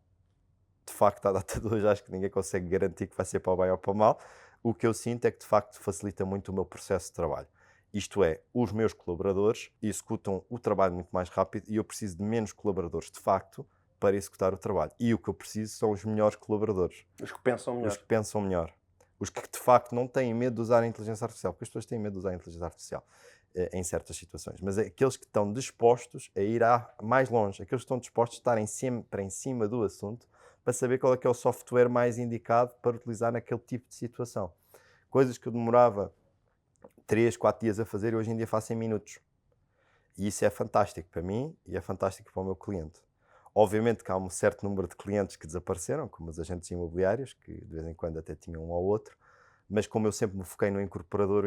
De facto, à data de hoje, acho que ninguém consegue garantir que vai ser para o bem ou para o mal. O que eu sinto é que, de facto, facilita muito o meu processo de trabalho. Isto é, os meus colaboradores executam o trabalho muito mais rápido e eu preciso de menos colaboradores, de facto, para executar o trabalho. E o que eu preciso são os melhores colaboradores. Os que pensam melhor. Os que pensam melhor. os que de facto não têm medo de usar a inteligência artificial, porque as pessoas têm medo de usar a inteligência artificial em certas situações, mas aqueles que estão dispostos a ir mais longe, aqueles que estão dispostos a estarem sempre em cima do assunto para saber qual é que é o software mais indicado para utilizar naquele tipo de situação. Coisas que eu demorava 3, 4 dias a fazer, eu hoje em dia faço em minutos. E isso é fantástico para mim e é fantástico para o meu cliente. Obviamente que há um certo número de clientes que desapareceram, como os agentes imobiliários, que de vez em quando até tinham um ao outro, mas como eu sempre me foquei no incorporador,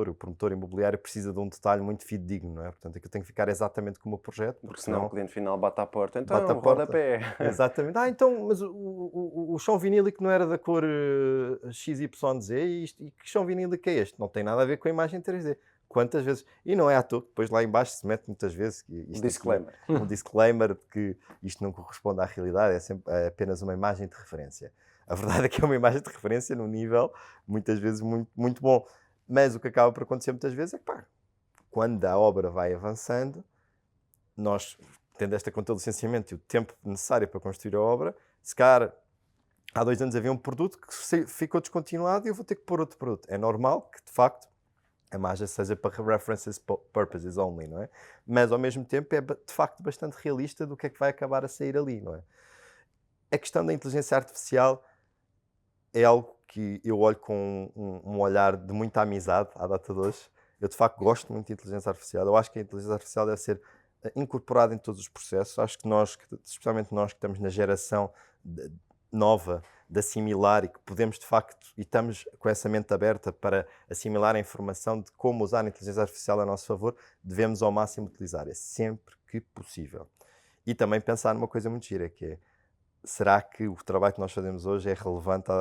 o promotor imobiliário precisa de um detalhe muito fidedigno, não é? Portanto, é que eu tenho que ficar exatamente como o projeto, Porque senão o cliente final bate à porta. Então, bate à porta. rodapé. Exatamente. Então, mas o chão vinílico não era da cor XYZ e que chão vinílico é este? Não tem nada a ver com a imagem 3D. Quantas vezes? E não é à toa, depois lá em baixo se mete muitas vezes que Um disclaimer. um disclaimer de que isto não corresponde à realidade, é apenas uma imagem de referência. A verdade é que é uma imagem de referência num nível, muitas vezes, muito, muito bom. Mas o que acaba por acontecer muitas vezes é que, quando a obra vai avançando, nós, tendo esta conta de licenciamento e o tempo necessário para construir a obra, se calhar há 2 anos havia um produto que ficou descontinuado e eu vou ter que pôr outro produto. É normal que, de facto, a imagem seja para references purposes only, não é? Mas, ao mesmo tempo, é de facto bastante realista do que é que vai acabar a sair ali, não é? A questão da inteligência artificial é algo que eu olho com um olhar de muita amizade à data de hoje. Eu, de facto, gosto muito de inteligência artificial. Eu acho que a inteligência artificial deve ser incorporada em todos os processos. Acho que nós, especialmente nós que estamos na geração nova de assimilar e que podemos, de facto, e estamos com essa mente aberta para assimilar a informação de como usar a inteligência artificial a nosso favor, devemos ao máximo utilizar, sempre que possível. E também pensar numa coisa muito gira, que é, será que o trabalho que nós fazemos hoje é relevante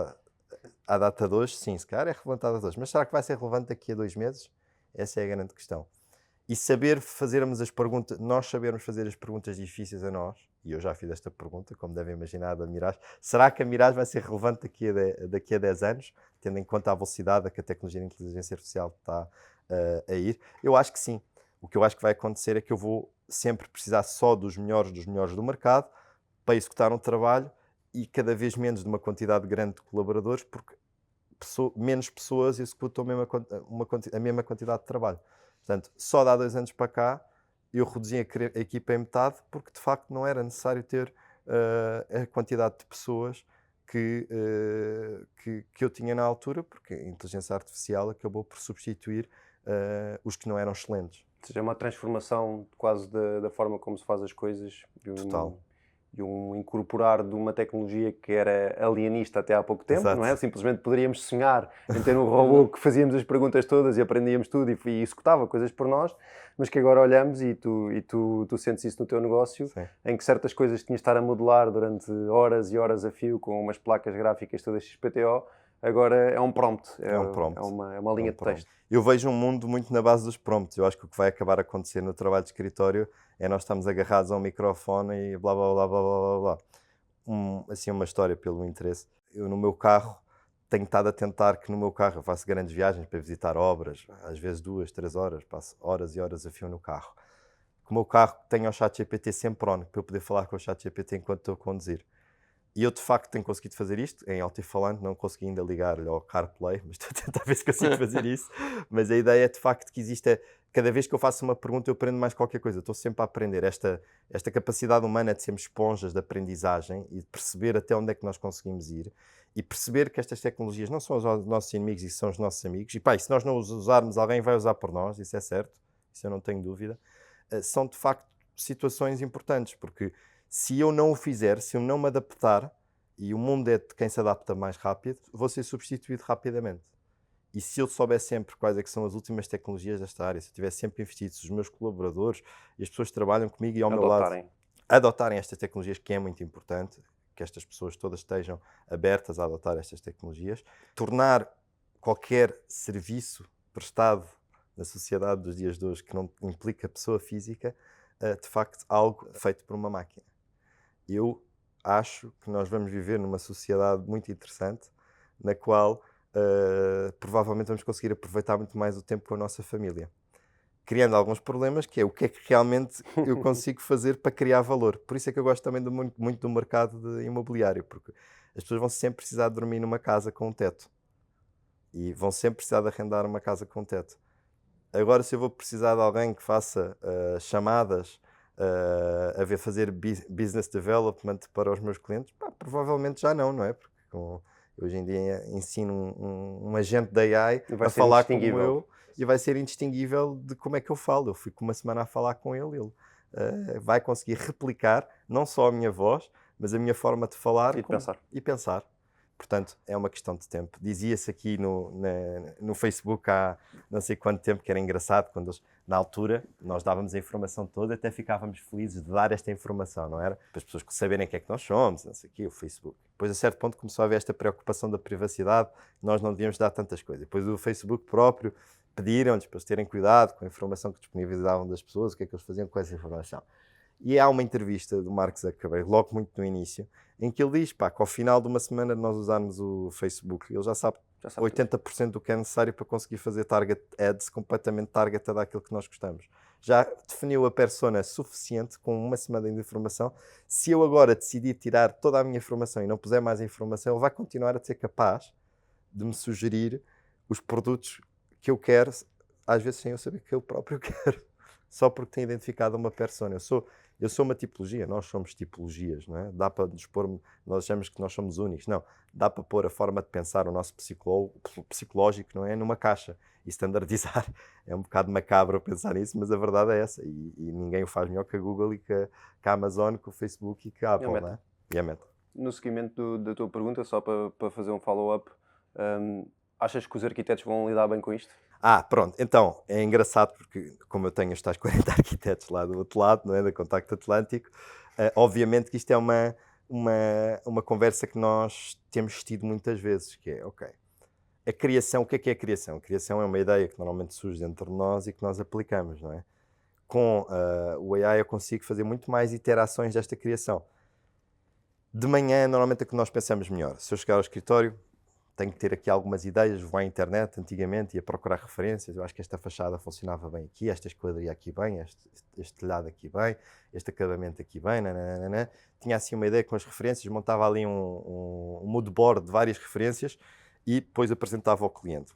à data de hoje? Sim, se calhar é relevante à data de hoje, mas será que vai ser relevante daqui a 2 meses? Essa é a grande questão. E nós sabermos fazer as perguntas difíceis a nós, e eu já fiz esta pergunta, como devem imaginar, da Mirage, será que a Mirage vai ser relevante daqui a 10 anos, tendo em conta a velocidade a que a tecnologia de inteligência artificial está a ir? Eu acho que sim. O que eu acho que vai acontecer é que eu vou sempre precisar só dos melhores do mercado para executar um trabalho e cada vez menos de uma quantidade grande de colaboradores, porque menos pessoas executam a mesma quantidade de trabalho. Portanto, só de há 2 anos para cá, eu reduzi a equipa em metade, porque de facto não era necessário ter a quantidade de pessoas que eu tinha na altura, porque a inteligência artificial acabou por substituir os que não eram excelentes. Ou seja, é uma transformação quase da forma como se faz as coisas. Total. E um incorporar de uma tecnologia que era alienista até há pouco tempo, Exato. não é? Simplesmente poderíamos sonhar em ter um robô que fazíamos as perguntas todas e aprendíamos tudo e executava coisas por nós, mas que agora olhamos e tu sentes isso no teu negócio, Sim. em que certas coisas tinhas de estar a modelar durante horas e horas a fio com umas placas gráficas todas XPTO, agora é um prompt. É um prompt. É uma linha de texto. Eu vejo um mundo muito na base dos prompts. Eu acho que o que vai acabar a acontecer no trabalho de escritório é nós estamos agarrados a um microfone e blá blá blá blá blá blá. Assim, uma história pelo interesse. Eu no meu carro tenho estado a tentar que no meu carro eu faço grandes viagens para visitar obras, às vezes 2, 3 horas, passo horas e horas a fio no carro. O meu carro tem o ChatGPT sempre on, para eu poder falar com o ChatGPT enquanto estou a conduzir. E eu, de facto, tenho conseguido fazer isto em altifalante, não consegui ainda ligar-lhe ao CarPlay, mas estou a tentar ver se consigo fazer isso. Mas a ideia é, de facto, que existe... Cada vez que eu faço uma pergunta, eu aprendo mais qualquer coisa. Estou sempre a aprender. Esta capacidade humana de sermos esponjas de aprendizagem e de perceber até onde é que nós conseguimos ir e perceber que estas tecnologias não são os nossos inimigos e são os nossos amigos. E, e se nós não os usarmos, alguém vai usar por nós, isso é certo, isso eu não tenho dúvida. São, de facto, situações importantes, porque... Se eu não o fizer, se eu não me adaptar, e o mundo é de quem se adapta mais rápido, vou ser substituído rapidamente. E se eu souber sempre quais é que são as últimas tecnologias desta área, se eu tiver sempre investido, se os meus colaboradores e as pessoas que trabalham comigo e ao meu lado adotarem estas tecnologias, que é muito importante, que estas pessoas todas estejam abertas a adotar estas tecnologias, tornar qualquer serviço prestado na sociedade dos dias de hoje que não implica pessoa física, de facto algo feito por uma máquina. Eu acho que nós vamos viver numa sociedade muito interessante, na qual provavelmente vamos conseguir aproveitar muito mais o tempo com a nossa família. Criando alguns problemas, que é o que é que realmente eu consigo fazer para criar valor. Por isso é que eu gosto também muito do mercado imobiliário, porque as pessoas vão sempre precisar de dormir numa casa com um teto. e vão sempre precisar de arrendar uma casa com teto. Agora, se eu vou precisar de alguém que faça chamadas, fazer business development para os meus clientes, provavelmente já não é? Porque hoje em dia ensino um agente da AI a falar como eu e vai ser indistinguível de como é que eu falo. Eu fico uma semana a falar com ele vai conseguir replicar não só a minha voz, mas a minha forma de falar e pensar. Portanto, é uma questão de tempo. Dizia-se aqui no Facebook há não sei quanto tempo, que era engraçado, quando na altura nós dávamos a informação toda, até ficávamos felizes de dar esta informação, não era? Para as pessoas saberem quem é que nós somos, não sei o quê, o Facebook. Depois, a certo ponto, começou a haver esta preocupação da privacidade, nós não devíamos dar tantas coisas. Depois o Facebook próprio pediram-lhes para eles terem cuidado com a informação que disponibilizavam das pessoas, o que é que eles faziam com essa informação. E há uma entrevista do Mark Zuckerberg, logo muito no início, em que ele diz que ao final de uma semana de nós usarmos o Facebook, ele já sabe 80% do que é necessário para conseguir fazer target ads completamente targeted àquilo que nós gostamos. Já definiu a persona suficiente com uma semana de informação. Se eu agora decidir tirar toda a minha informação e não puser mais informação, ele vai continuar a ser capaz de me sugerir os produtos que eu quero, às vezes sem eu saber que eu próprio quero, só porque tem identificado uma persona. Eu sou uma tipologia, nós somos tipologias, não é? Dá para nos pôr, nós achamos que nós somos únicos, não. Dá para pôr a forma de pensar, o nosso psicológico, não é? Numa caixa e standardizar. É um bocado macabro pensar nisso, mas a verdade é essa. E ninguém o faz melhor que a Google e que a Amazon, que o Facebook e que a Apple, não é? E a Meta. No seguimento da tua pergunta, só para fazer um follow-up, achas que os arquitetos vão lidar bem com isto? Pronto. Então, é engraçado porque, como eu tenho os tais 40 arquitetos lá do outro lado, não é? Da Contacto Atlântico, obviamente que isto é uma conversa que nós temos tido muitas vezes, que é, ok, a criação, o que é a criação? A criação é uma ideia que normalmente surge dentro de nós e que nós aplicamos, não é? Com o AI eu consigo fazer muito mais iterações desta criação. De manhã, normalmente é que nós pensamos melhor. Se eu chegar ao escritório, tenho que ter aqui algumas ideias, vou à internet antigamente, ia procurar referências, eu acho que esta fachada funcionava bem aqui, esta esquadria aqui bem, este telhado aqui bem, este acabamento aqui bem, nananana. Tinha assim uma ideia com as referências, montava ali um mood board de várias referências e depois apresentava ao cliente.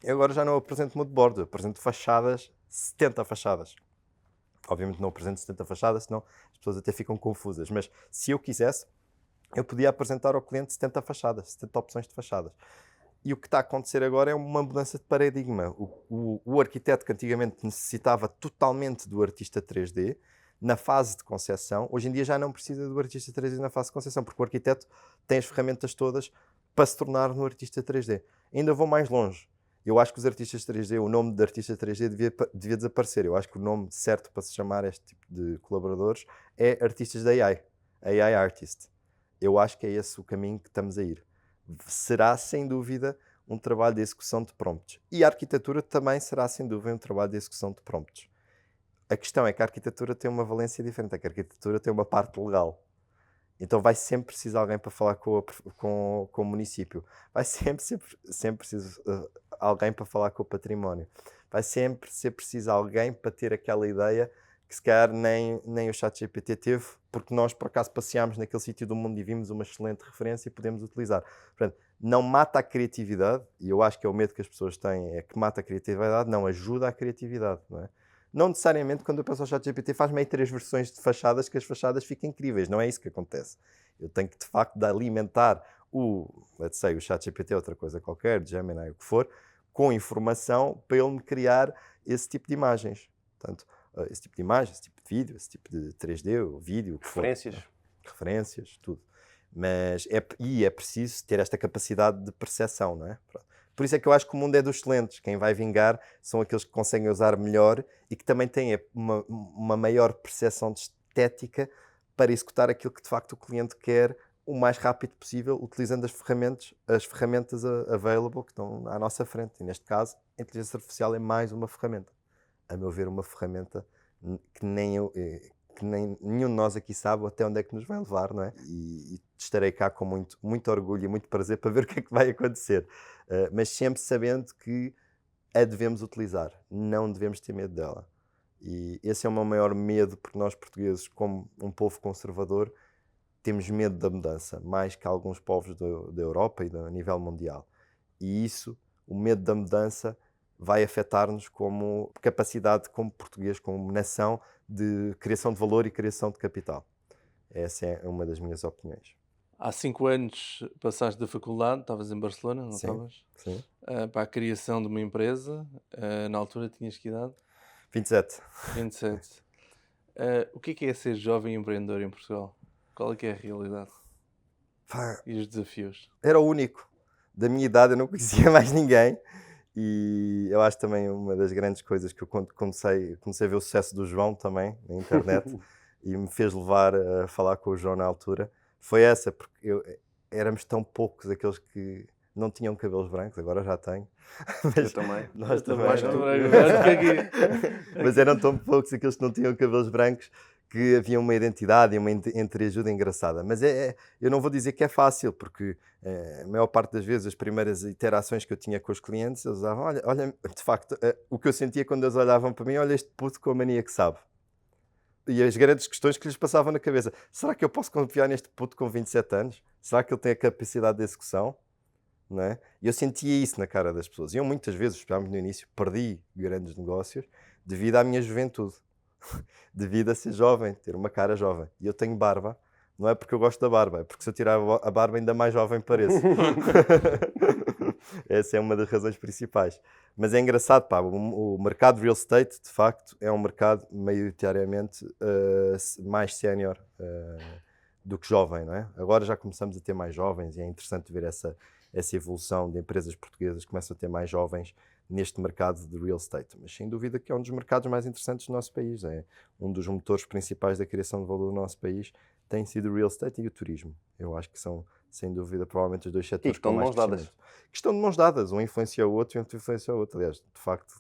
Eu agora já não apresento mood board, eu apresento fachadas, 70 fachadas. Obviamente não apresento 70 fachadas, senão as pessoas até ficam confusas, mas se eu quisesse, eu podia apresentar ao cliente 70 fachadas, 70 opções de fachadas. E o que está a acontecer agora é uma mudança de paradigma. O arquiteto que antigamente necessitava totalmente do artista 3D, na fase de concepção, hoje em dia já não precisa do artista 3D na fase de concepção, porque o arquiteto tem as ferramentas todas para se tornar no artista 3D. Ainda vou mais longe. Eu acho que os artistas 3D, o nome de artista 3D devia desaparecer. Eu acho que o nome certo para se chamar este tipo de colaboradores é artistas da AI, AI Artist. Eu acho que é esse o caminho que estamos a ir. Será, sem dúvida, um trabalho de execução de prompts. E a arquitetura também será, sem dúvida, um trabalho de execução de prompts. A questão é que a arquitetura tem uma valência diferente, é que a arquitetura tem uma parte legal. Então vai sempre precisar alguém para falar com o município. Vai sempre preciso alguém para falar com o património. Vai sempre ser preciso alguém para ter aquela ideia que se calhar nem o ChatGPT teve, porque nós por acaso passeámos naquele sítio do mundo e vimos uma excelente referência e podemos utilizar. Portanto, não mata a criatividade, e eu acho que é o medo que as pessoas têm, é que mata a criatividade, não, ajuda a criatividade, não é? Não necessariamente quando eu penso ao ChatGPT faz-me aí 3 versões de fachadas que as fachadas fiquem incríveis, não é isso que acontece. Eu tenho que de facto de alimentar o ChatGPT, outra coisa qualquer, Gemini, o que for, com informação para ele me criar esse tipo de imagens. Portanto, esse tipo de imagem, esse tipo de vídeo, esse tipo de 3D, o vídeo, referências, tudo. Mas é preciso ter esta capacidade de percepção, não é? Por isso é que eu acho que o mundo é dos excelentes. Quem vai vingar são aqueles que conseguem usar melhor e que também têm uma maior percepção de estética para executar aquilo que de facto o cliente quer o mais rápido possível, utilizando as ferramentas available que estão à nossa frente. E neste caso, a inteligência artificial é mais uma ferramenta. A meu ver, uma ferramenta que nenhum de nós aqui sabe até onde é que nos vai levar, não é? E estarei cá com muito orgulho e muito prazer para ver o que é que vai acontecer. Mas sempre sabendo que a devemos utilizar, não devemos ter medo dela. E esse é o meu maior medo, porque nós portugueses, como um povo conservador, temos medo da mudança, mais que alguns povos da Europa e a nível mundial. E isso o medo da mudança vai afetar-nos como capacidade, como português, como nação, de criação de valor e criação de capital. Essa é uma das minhas opiniões. Há 5 anos passaste da faculdade, estavas em Barcelona, não Sim, estavas? sim. Para a criação de uma empresa. Na altura tinhas que idade? 27. 27. O que é ser jovem empreendedor em Portugal? Qual é que é a realidade Pá, e os desafios? era o único. Da minha idade eu não conhecia mais ninguém. E eu acho também uma das grandes coisas que eu comecei a ver o sucesso do João também na internet e me fez levar a falar com o João na altura, foi essa, porque éramos tão poucos aqueles que não tinham cabelos brancos, agora já tenho. Eu também. Nós também. Mais que não. branco, mais do que aqui. Mas eram tão poucos aqueles que não tinham cabelos brancos que havia uma identidade e uma entreajuda engraçada. Mas eu não vou dizer que é fácil, porque a maior parte das vezes as primeiras interações que eu tinha com os clientes, eles diziam, olha, de facto, o que eu sentia quando eles olhavam para mim, olha este puto com a mania que sabe. E as grandes questões que lhes passavam na cabeça, será que eu posso confiar neste puto com 27 anos? Será que ele tem a capacidade de execução? Não é? E eu sentia isso na cara das pessoas. E eu muitas vezes, especialmente no início, perdi grandes negócios devido à minha juventude. Devido a ser jovem, ter uma cara jovem. E eu tenho barba, não é porque eu gosto da barba, é porque se eu tirar a barba ainda mais jovem pareço. Essa é uma das razões principais. Mas é engraçado, pá, o mercado real estate, de facto, é um mercado maioritariamente mais sénior do que jovem, não é? Agora já começamos a ter mais jovens e é interessante ver essa evolução de empresas portuguesas que começam a ter mais jovens neste mercado de real estate. Mas sem dúvida que é um dos mercados mais interessantes do nosso país. É um dos motores principais da criação de valor do nosso país tem sido o real estate e o turismo. Eu acho que são, sem dúvida, provavelmente os dois setores com mais crescimento. Que estão de mãos dadas. Um influencia o outro e outro influencia o outro. Aliás, de facto,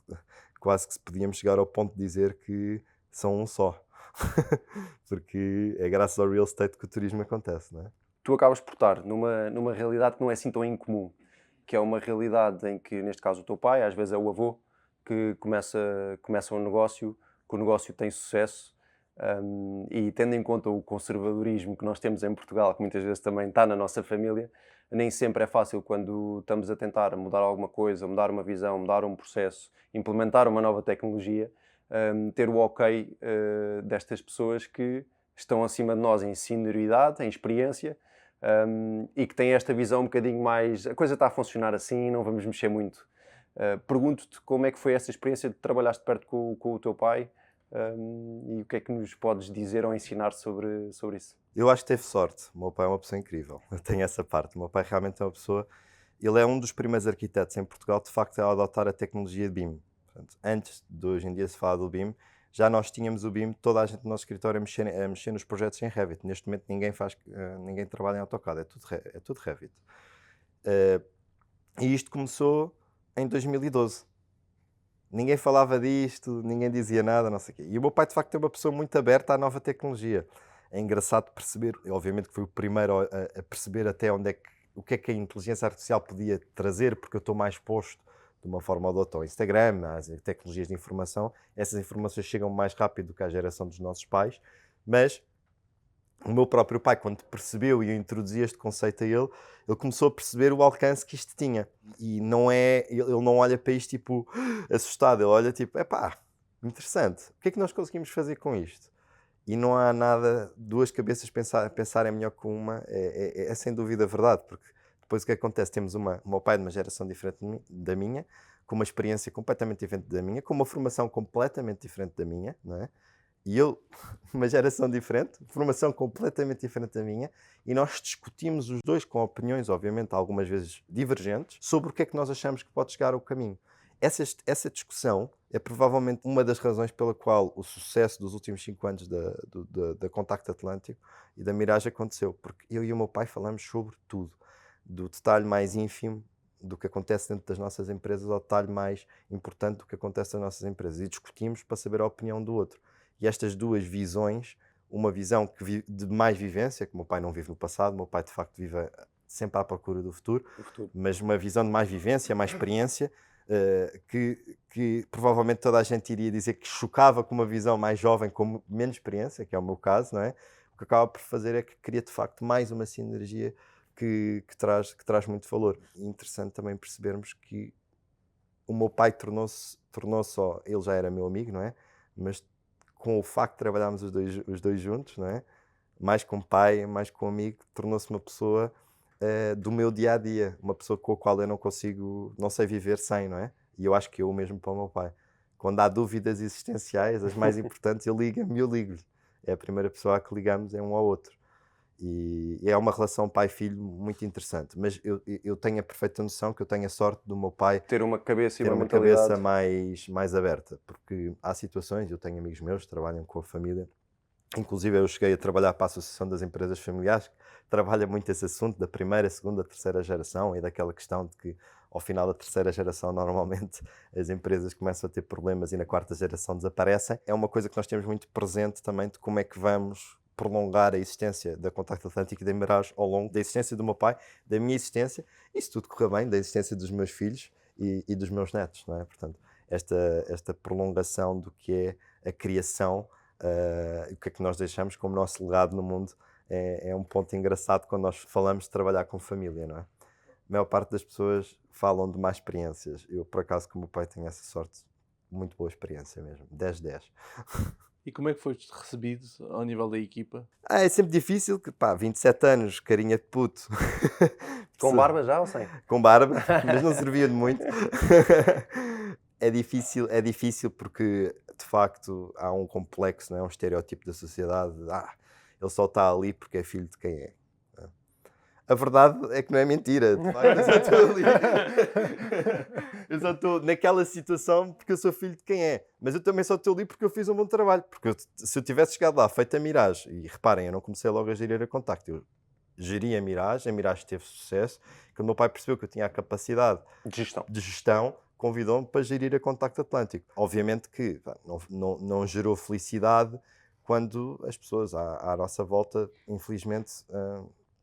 quase que podíamos chegar ao ponto de dizer que são um só. Porque é graças ao real estate que o turismo acontece, não é? Tu acabas por estar numa realidade que não é assim tão incomum, que é uma realidade em que, neste caso, o teu pai, às vezes é o avô, que começa um negócio, que o negócio tem sucesso, e tendo em conta o conservadorismo que nós temos em Portugal, que muitas vezes também está na nossa família, nem sempre é fácil quando estamos a tentar mudar alguma coisa, mudar uma visão, mudar um processo, implementar uma nova tecnologia, ter o ok destas pessoas que estão acima de nós em senioridade, em experiência, e que têm esta visão um bocadinho mais, a coisa está a funcionar assim, não vamos mexer muito. Pergunto-te como é que foi essa experiência de trabalhaste perto com o teu pai, e o que é que nos podes dizer ou ensinar sobre isso? Eu acho que teve sorte. O meu pai é uma pessoa incrível. Eu tenho essa parte. O meu pai realmente é uma pessoa... Ele é um dos primeiros arquitetos em Portugal, de facto, a adotar a tecnologia BIM. Portanto, antes de hoje em dia se falar do BIM, já nós tínhamos o BIM, toda a gente no nosso escritório a mexer nos projetos em Revit. Neste momento ninguém trabalha em AutoCAD, é tudo Revit. E isto começou em 2012. Ninguém falava disto, ninguém dizia nada, não sei o quê. E o meu pai, de facto, é uma pessoa muito aberta à nova tecnologia. É engraçado perceber, obviamente que foi o primeiro a perceber até o que é que a inteligência artificial podia trazer, porque eu estou mais exposto de uma forma ou de outra ao Instagram, às tecnologias de informação. Essas informações chegam mais rápido do que a geração dos nossos pais, mas o meu próprio pai, quando percebeu e eu introduzi este conceito a ele começou a perceber o alcance que isto tinha. E ele não olha para isto tipo assustado, ele olha tipo, epá, interessante, o que é que nós conseguimos fazer com isto? E não há nada, duas cabeças pensarem melhor que uma, é sem dúvida verdade, porque depois o que acontece, temos o meu pai de uma geração diferente da minha, com uma experiência completamente diferente da minha, com uma formação completamente diferente da minha, não é? E eu, uma geração diferente, formação completamente diferente da minha, e nós discutimos os dois com opiniões, obviamente, algumas vezes divergentes, sobre o que é que nós achamos que pode chegar ao caminho. Essa discussão é provavelmente uma das razões pela qual o sucesso dos últimos 5 anos da Contacto Atlântico e da Mirage aconteceu, porque eu e o meu pai falamos sobre tudo, do detalhe mais ínfimo do que acontece dentro das nossas empresas ao detalhe mais importante do que acontece nas nossas empresas, e discutimos para saber a opinião do outro. E estas duas visões, uma visão de mais vivência, que o meu pai não vive no passado, o meu pai de facto vive sempre à procura do futuro, mas uma visão de mais vivência, mais experiência, que provavelmente toda a gente iria dizer que chocava com uma visão mais jovem, com menos experiência, que é o meu caso, não é? O que acaba por fazer é que cria de facto mais uma sinergia que traz muito valor. E interessante também percebermos que o meu pai tornou-se só, ele já era meu amigo, não é? Mas com o facto de trabalharmos os dois juntos, não é? Mais com pai, mais com amigo, tornou-se uma pessoa do meu dia-a-dia, uma pessoa com a qual eu não sei viver sem, não é? E eu acho que eu mesmo para o meu pai. Quando há dúvidas existenciais, as mais importantes, eu ligo-lhe. É a primeira pessoa a que ligamos, é um ao outro. E é uma relação pai-filho muito interessante. Mas eu tenho a perfeita noção que eu tenho a sorte do meu pai Ter uma cabeça e ter uma uma cabeça mentalidade. mais aberta. Porque há situações, eu tenho amigos meus que trabalham com a família. Inclusive eu cheguei a trabalhar para a Associação das Empresas Familiares, que trabalha muito esse assunto da primeira, segunda, terceira geração e daquela questão de que ao final da terceira geração normalmente as empresas começam a ter problemas e na quarta geração desaparecem. É uma coisa que nós temos muito presente também de como é que vamos prolongar a existência da Contacto Atlântico e da Mirage ao longo da existência do meu pai, da minha existência, e se tudo correr bem, da existência dos meus filhos e dos meus netos, não é? Portanto, esta prolongação do que é a criação, o que é que nós deixamos como nosso legado no mundo é um ponto engraçado quando nós falamos de trabalhar com família, não é? A maior parte das pessoas falam de más experiências. Eu, por acaso, como pai, tenho essa sorte. Muito boa experiência mesmo. 10/10. E como é que foste recebido ao nível da equipa? É sempre difícil, que 27 anos, carinha de puto. Com barba já ou sem? Com barba, mas não servia de muito. É difícil porque, de facto, há um complexo, não é? Um estereótipo da sociedade. Ele só está ali porque é filho de quem é. A verdade é que não é mentira. De facto, eu só estou ali. Eu só estou naquela situação porque eu sou filho de quem é. Mas eu também só estou ali porque eu fiz um bom trabalho. Porque se eu tivesse chegado lá, feito a Mirage, e reparem, eu não comecei logo a gerir a Contacto, eu geri a Mirage teve sucesso. Quando o meu pai percebeu que eu tinha a capacidade de gestão, convidou-me para gerir a Contacto Atlântico. Obviamente que não gerou felicidade quando as pessoas à nossa volta, infelizmente,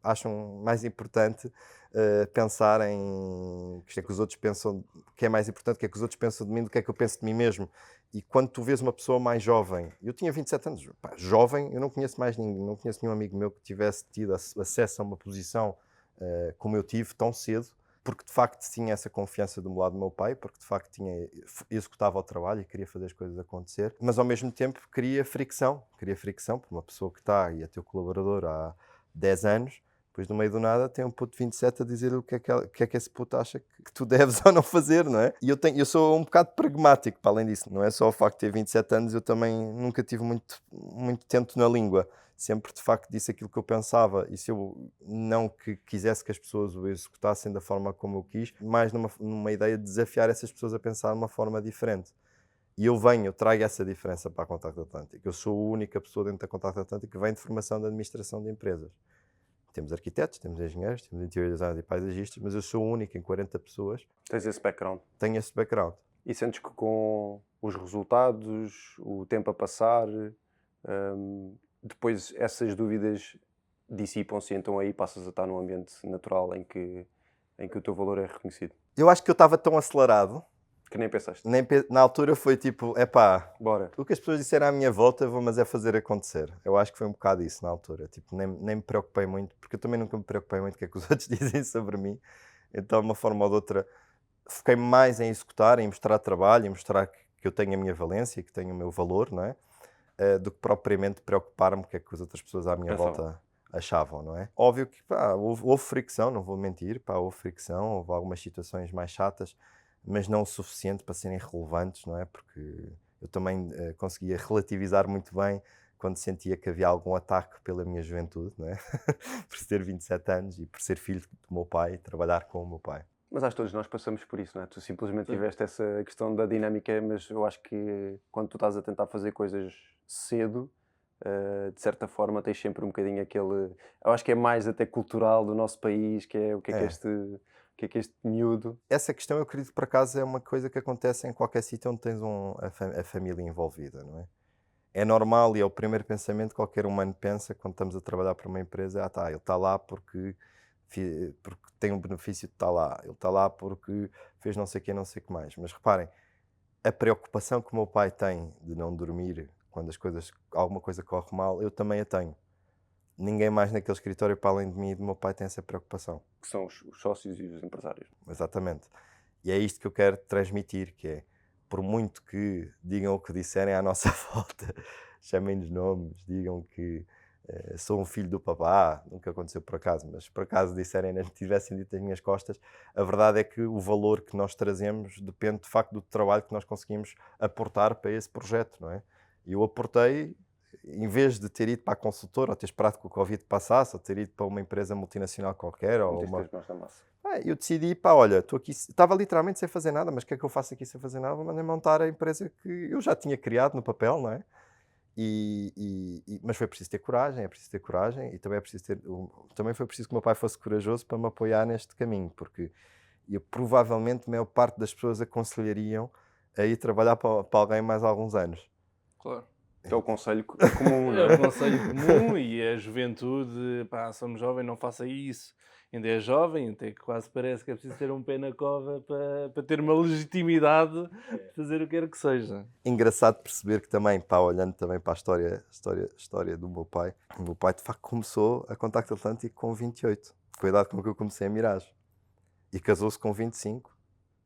acham mais importante pensar em o que é que os outros pensam, que é mais importante, o que é que os outros pensam de mim do que é que eu penso de mim mesmo. E quando tu vês uma pessoa mais jovem, eu tinha 27 anos, jovem, eu não conheço mais ninguém, não conheço nenhum amigo meu que tivesse tido acesso a uma posição como eu tive tão cedo, porque de facto tinha essa confiança do lado do meu pai, porque de facto executava o trabalho e queria fazer as coisas acontecer, mas ao mesmo tempo queria fricção por uma pessoa que está aí a teu colaborador há 10 anos, depois no meio do nada tem um puto de 27 a dizer o que é que esse puto acha que tu deves ou não fazer, não é? E eu sou um bocado pragmático, para além disso, não é só o facto de ter 27 anos, eu também nunca tive muito tento na língua. Sempre de facto disse aquilo que eu pensava, e se eu não quisesse que as pessoas o executassem da forma como eu quis, mais numa ideia de desafiar essas pessoas a pensar de uma forma diferente. E eu trago essa diferença para a Contacto Atlântico. Eu sou a única pessoa dentro da Contacto Atlântico que vem de formação de administração de empresas. Temos arquitetos, temos engenheiros, temos interior designers e paisagistas, mas eu sou o único em 40 pessoas. Tens esse background. Tenho esse background. E sentes que com os resultados, o tempo a passar, depois essas dúvidas dissipam-se, então aí passas a estar num ambiente natural em que o teu valor é reconhecido? Eu acho que eu estava tão acelerado que nem pensaste. Na altura foi tipo, bora. O que as pessoas disseram à minha volta, mas é fazer acontecer. Eu acho que foi um bocado isso na altura. Tipo, nem me preocupei muito, porque eu também nunca me preocupei muito com o que é que os outros dizem sobre mim. Então, de uma forma ou de outra, foquei mais em executar, em mostrar trabalho, em mostrar que eu tenho a minha valência, que tenho o meu valor, não é? Do que propriamente preocupar-me com o que é que as outras pessoas à minha volta achavam, não é? Óbvio que houve fricção, não vou mentir, houve fricção, houve algumas situações mais chatas, mas não o suficiente para serem relevantes, não é? Porque eu também conseguia relativizar muito bem quando sentia que havia algum ataque pela minha juventude, não é? Por ter 27 anos e por ser filho do meu pai, trabalhar com o meu pai. Mas acho que todos nós passamos por isso, não é? Tu simplesmente tiveste essa questão da dinâmica, mas eu acho que quando tu estás a tentar fazer coisas cedo, de certa forma tens sempre um bocadinho aquele... Eu acho que é mais até cultural do nosso país, que é o que é que este miúdo... Essa questão, eu acredito, por acaso, é uma coisa que acontece em qualquer sítio onde tens a família envolvida, não é? É normal e é o primeiro pensamento que qualquer humano pensa quando estamos a trabalhar para uma empresa. Ele está lá porque tem um benefício de estar lá. Ele está lá porque fez não sei o que, não sei o que mais. Mas reparem, a preocupação que o meu pai tem de não dormir quando alguma coisa corre mal, eu também a tenho. Ninguém mais naquele escritório, para além de mim e do meu pai, tem essa preocupação. Que são os sócios e os empresários. Exatamente. E é isto que eu quero transmitir, que é, por muito que digam o que disserem à nossa volta, chamem-nos nomes, digam que sou um filho do papá, nunca aconteceu por acaso, mas por acaso tivessem dito as minhas costas, a verdade é que o valor que nós trazemos depende de facto do trabalho que nós conseguimos aportar para esse projeto, não é? E eu aportei, em vez de ter ido para a consultora, ou ter esperado que o Covid passasse, ou ter ido para uma empresa multinacional qualquer, ou uma... eu decidi, olha, estou aqui, estava literalmente sem fazer nada, mas o que é que eu faço aqui sem fazer nada? Vou mandar montar a empresa que eu já tinha criado no papel, não é? Mas foi preciso ter coragem, e também foi preciso que o meu pai fosse corajoso para me apoiar neste caminho, porque provavelmente a maior parte das pessoas aconselhariam a ir trabalhar para alguém mais alguns anos. Claro. É o conselho comum, não é? É o conselho comum e a juventude, somos jovens, não faça isso. Ainda é jovem, até que quase parece que é preciso ter um pé na cova para ter uma legitimidade de fazer o que quer que seja. Engraçado perceber que também, olhando também para a história do meu pai, o meu pai de facto começou a Contacto Atlântico com 28. Foi a idade com que eu comecei a Mirage. E casou-se com 25.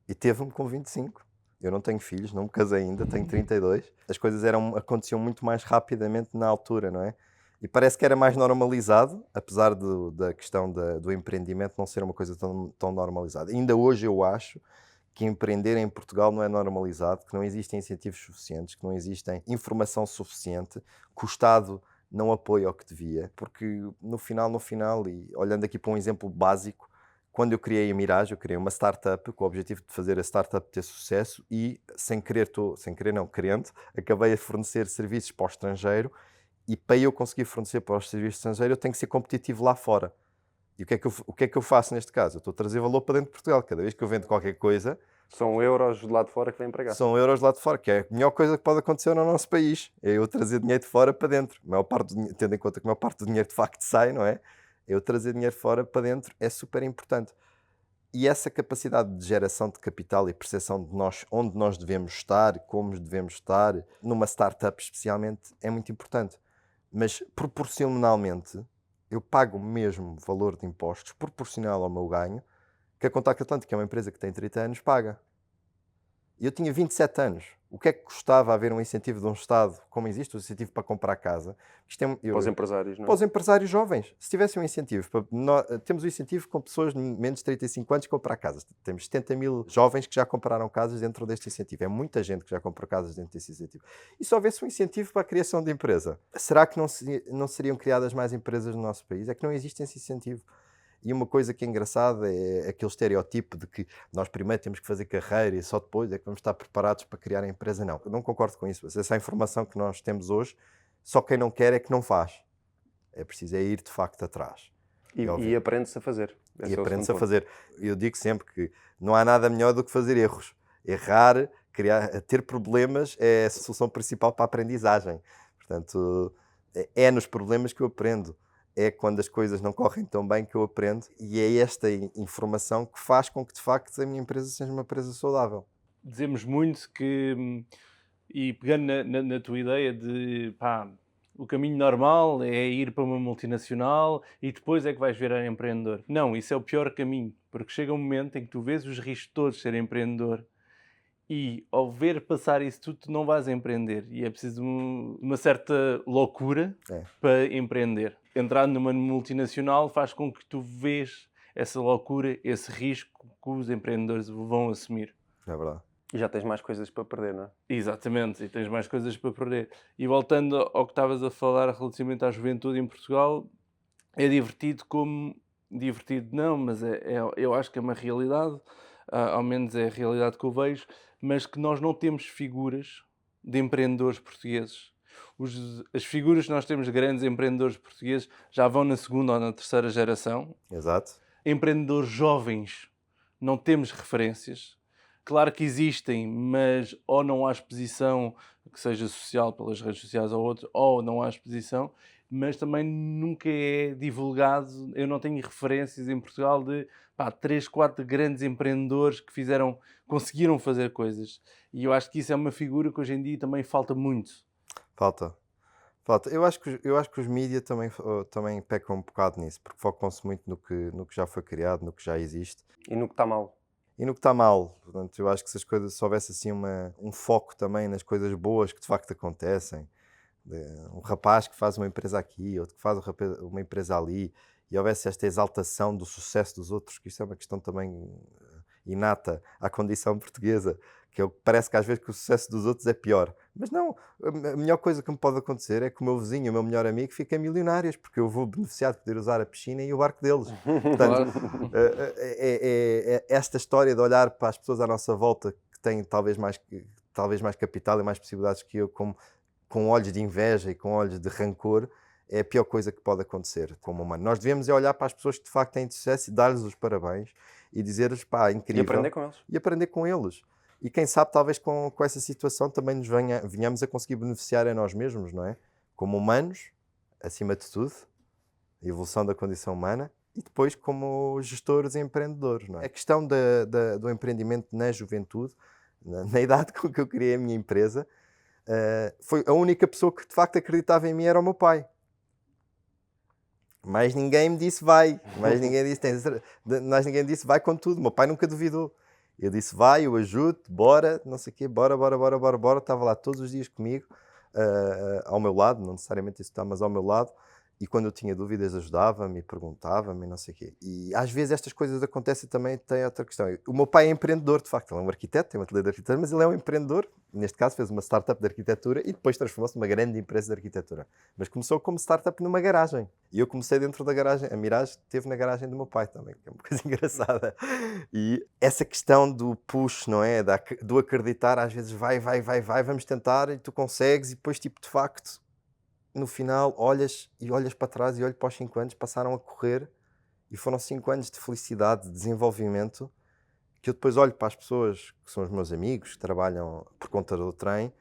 E teve-me com 25. Eu não tenho filhos, não me casei ainda, tenho 32. As coisas aconteciam muito mais rapidamente na altura, não é? E parece que era mais normalizado, apesar da questão do empreendimento não ser uma coisa tão normalizada. Ainda hoje eu acho que empreender em Portugal não é normalizado, que não existem incentivos suficientes, que não existem informação suficiente, que o Estado não apoia o que devia, porque no final, e olhando aqui para um exemplo básico, quando eu criei a Mirage, eu criei uma startup com o objetivo de fazer a startup ter sucesso e, querendo, acabei a fornecer serviços para o estrangeiro. E para eu conseguir fornecer para os serviços estrangeiros, eu tenho que ser competitivo lá fora. E o que é que eu faço neste caso? Eu estou a trazer valor para dentro de Portugal. Cada vez que eu vendo qualquer coisa... São euros de lá de fora que vêm para cá. São euros de lá de fora, que é a melhor coisa que pode acontecer no nosso país. É eu trazer dinheiro de fora para dentro. Tendo em conta que a maior parte do dinheiro de facto sai, não é? Eu trazer dinheiro de fora para dentro é super importante. E essa capacidade de geração de capital e percepção de onde nós devemos estar, como devemos estar, numa startup especialmente, é muito importante. Mas proporcionalmente eu pago o mesmo valor de impostos proporcional ao meu ganho que a Contacto Atlântico, que é uma empresa que tem 30 anos, paga. E eu tinha 27 anos. O que é que custava haver um incentivo de um Estado, como existe o incentivo para comprar casa? Para os empresários, não é? Para os empresários jovens. Se tivesse um incentivo, temos o incentivo com pessoas de menos de 35 anos comprar casas. Temos 70 mil jovens que já compraram casas dentro deste incentivo. É muita gente que já comprou casas dentro deste incentivo. E se houvesse um incentivo para a criação de empresa, será que não seriam criadas mais empresas no nosso país? É que não existe esse incentivo. E uma coisa que é engraçada é aquele estereotipo de que nós primeiro temos que fazer carreira e só depois é que vamos estar preparados para criar a empresa. Não, eu não concordo com isso. Essa informação que nós temos hoje, só quem não quer é que não faz. É preciso ir de facto atrás. E aprende-se a fazer. E aprende-se a fazer. Eu digo sempre que não há nada melhor do que fazer erros. Errar, ter problemas é a solução principal para a aprendizagem. Portanto, é nos problemas que eu aprendo. É quando as coisas não correm tão bem que eu aprendo, e é esta informação que faz com que, de facto, a minha empresa seja uma empresa saudável. Dizemos muito que, e pegando na tua ideia de, o caminho normal é ir para uma multinacional e depois é que vais virar empreendedor. Não, isso é o pior caminho, porque chega um momento em que tu vês os riscos todos de ser empreendedor e, ao ver passar isso tudo, tu não vais empreender. E é preciso uma certa loucura para empreender. Entrar numa multinacional faz com que tu vês essa loucura, esse risco que os empreendedores vão assumir. É verdade. E já tens mais coisas para perder, não é? Exatamente, e tens mais coisas para perder. E voltando ao que estavas a falar relativamente à juventude em Portugal, é divertido como... Divertido não, mas eu acho que é uma realidade, ao menos é a realidade que eu vejo, mas que nós não temos figuras de empreendedores portugueses. As figuras que nós temos de grandes empreendedores portugueses já vão na segunda ou na terceira geração. Exato. Empreendedores jovens, não temos referências. Claro que existem, mas ou não há exposição que seja social pelas redes sociais ou outro, ou não há exposição, mas também nunca é divulgado. Eu não tenho referências em Portugal de 3, 4 grandes empreendedores que conseguiram fazer coisas. E eu acho que isso é uma figura que hoje em dia também falta muito. Falta. Eu acho que os mídias também pecam um bocado nisso, porque focam-se muito no que já foi criado, no que já existe. E no que está mal. e no que está mal. Portanto, eu acho que se houvesse assim um foco também nas coisas boas que de facto acontecem, um rapaz que faz uma empresa aqui, outro que faz uma empresa ali, e houvesse esta exaltação do sucesso dos outros, que isto é uma questão também inata à condição portuguesa, que parece que às vezes que o sucesso dos outros é pior. Mas não, a melhor coisa que me pode acontecer é que o meu vizinho, o meu melhor amigo, fiquem milionários, porque eu vou beneficiar de poder usar a piscina e o barco deles. Portanto, é esta história de olhar para as pessoas à nossa volta que têm talvez mais capital e mais possibilidades que eu, com olhos de inveja e com olhos de rancor, é a pior coisa que pode acontecer como humano. Nós devemos olhar para as pessoas que de facto têm sucesso e dar-lhes os parabéns e dizer-lhes, pá, incrível. E aprender com eles. E aprender com eles. E quem sabe, talvez com essa situação também nos venhamos a conseguir beneficiar a nós mesmos, não é? Como humanos, acima de tudo, a evolução da condição humana, e depois como gestores e empreendedores, não é? A questão do empreendimento na juventude, na idade com que eu criei a minha empresa, foi a única pessoa que de facto acreditava em mim era o meu pai. Mais ninguém me disse vai, mais ninguém disse vai com tudo. O meu pai nunca duvidou. Eu disse vai, eu ajudo, bora, não sei o quê, bora. Estava lá todos os dias comigo, ao meu lado, não necessariamente isso está, mas ao meu lado. E quando eu tinha dúvidas ajudava-me, perguntava-me, não sei o quê. E às vezes estas coisas acontecem também, tem outra questão. O meu pai é empreendedor, de facto, ele é um arquiteto, tem um ateliê de arquitetura, mas ele é um empreendedor. Neste caso fez uma startup de arquitetura e depois transformou-se numa grande empresa de arquitetura. Mas começou como startup numa garagem. E eu comecei dentro da garagem. A Mirage esteve na garagem do meu pai também, que é uma coisa engraçada. E essa questão do push, não é? Do acreditar, às vezes vai, vamos tentar e tu consegues e depois, tipo, de facto, no final, olhas para trás e olho para os 5 anos, passaram a correr e foram 5 anos de felicidade, de desenvolvimento, que eu depois olho para as pessoas que são os meus amigos, que trabalham por conta do trem,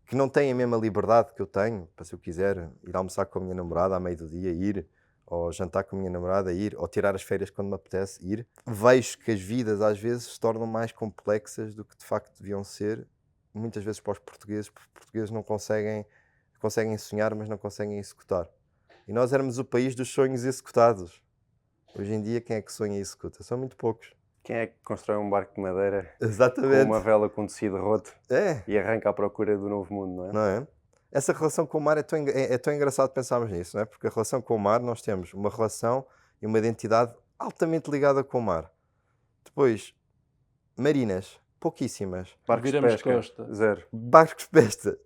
que não têm a mesma liberdade que eu tenho, para se eu quiser ir almoçar com a minha namorada à meio do dia, ir, ou jantar com a minha namorada, ir, ou tirar as férias quando me apetece, ir. Vejo que as vidas às vezes se tornam mais complexas do que de facto deviam ser, muitas vezes para os portugueses, porque os portugueses não conseguem sonhar, mas não conseguem executar. E nós éramos o país dos sonhos executados. Hoje em dia, quem é que sonha e executa? São muito poucos. Quem é que constrói um barco de madeira Exatamente. com uma vela com tecido roto e arranca à procura do novo mundo, não é? Não é? Essa relação com o mar é tão engraçado pensarmos nisso, não é? Porque a relação com o mar, nós temos uma relação e uma identidade altamente ligada com o mar. Depois, marinas, pouquíssimas. Barcos de Viramos pesca, costa. zero. Barcos de pesca,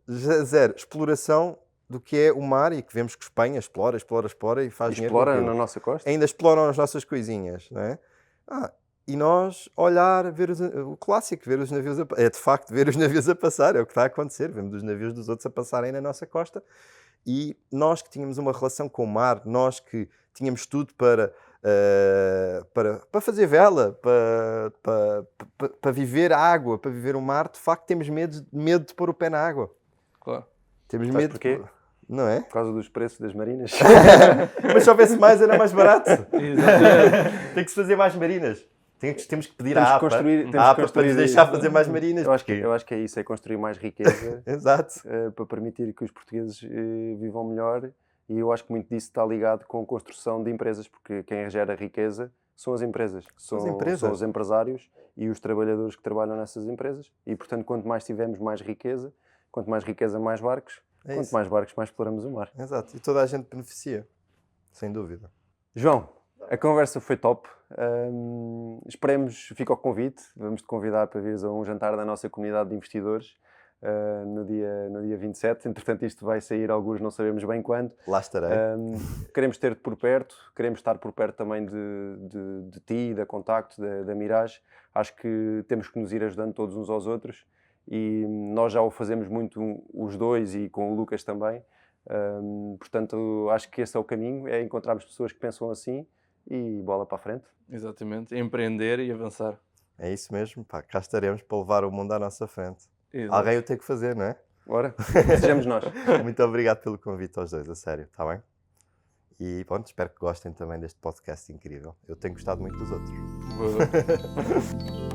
zero. Exploração do que é o mar e que vemos que Espanha explora e faz dinheiro com Explora aquilo. na nossa costa? Ainda exploram as nossas coisinhas, não é? E nós olhar, ver o clássico, ver os navios é de facto ver os navios a passar, é o que está a acontecer, vemos os navios dos outros a passarem na nossa costa, e nós que tínhamos uma relação com o mar, nós que tínhamos tudo para fazer vela, para viver a água, para viver o mar, de facto temos medo de pôr o pé na água. Claro. Temos Sabes medo. porquê? Não é? Por causa dos preços das marinas? Mas se houvesse mais era mais barato. Exatamente. Tem que se fazer mais marinas. Temos que pedir Temos à que APA, construir- a APA para nos deixar fazer mais marinas. Eu porque- acho que é isso, é construir mais riqueza Exato. para permitir que os portugueses vivam melhor, e eu acho que muito disso está ligado com a construção de empresas, porque quem gera riqueza são as empresas. São os empresários e os trabalhadores que trabalham nessas empresas, e portanto quanto mais tivermos mais riqueza, mais barcos, quanto mais barcos mais exploramos o mar. Exato. E toda a gente beneficia. Sem dúvida. João, a conversa foi top. Esperemos, fica o convite, vamos te convidar para vires a um jantar da nossa comunidade de investidores no dia 27. Entretanto, isto vai sair alguns, não sabemos bem quando. Lá estarei. Queremos ter-te por perto, queremos estar por perto também de ti, da Contacto, da Mirage. Acho que temos que nos ir ajudando todos uns aos outros, e nós já o fazemos muito os dois e com o Lucas também. Portanto, acho que esse é o caminho, é encontrarmos pessoas que pensam assim e bola para a frente. Exatamente. Empreender e avançar. É isso mesmo. Pá, cá estaremos para levar o mundo à nossa frente. Exato. Alguém o tem que fazer, não é? Ora, sejamos nós. Muito obrigado pelo convite aos dois, a sério. Está bem? E pronto, espero que gostem também deste podcast incrível. Eu tenho gostado muito dos outros. Boa.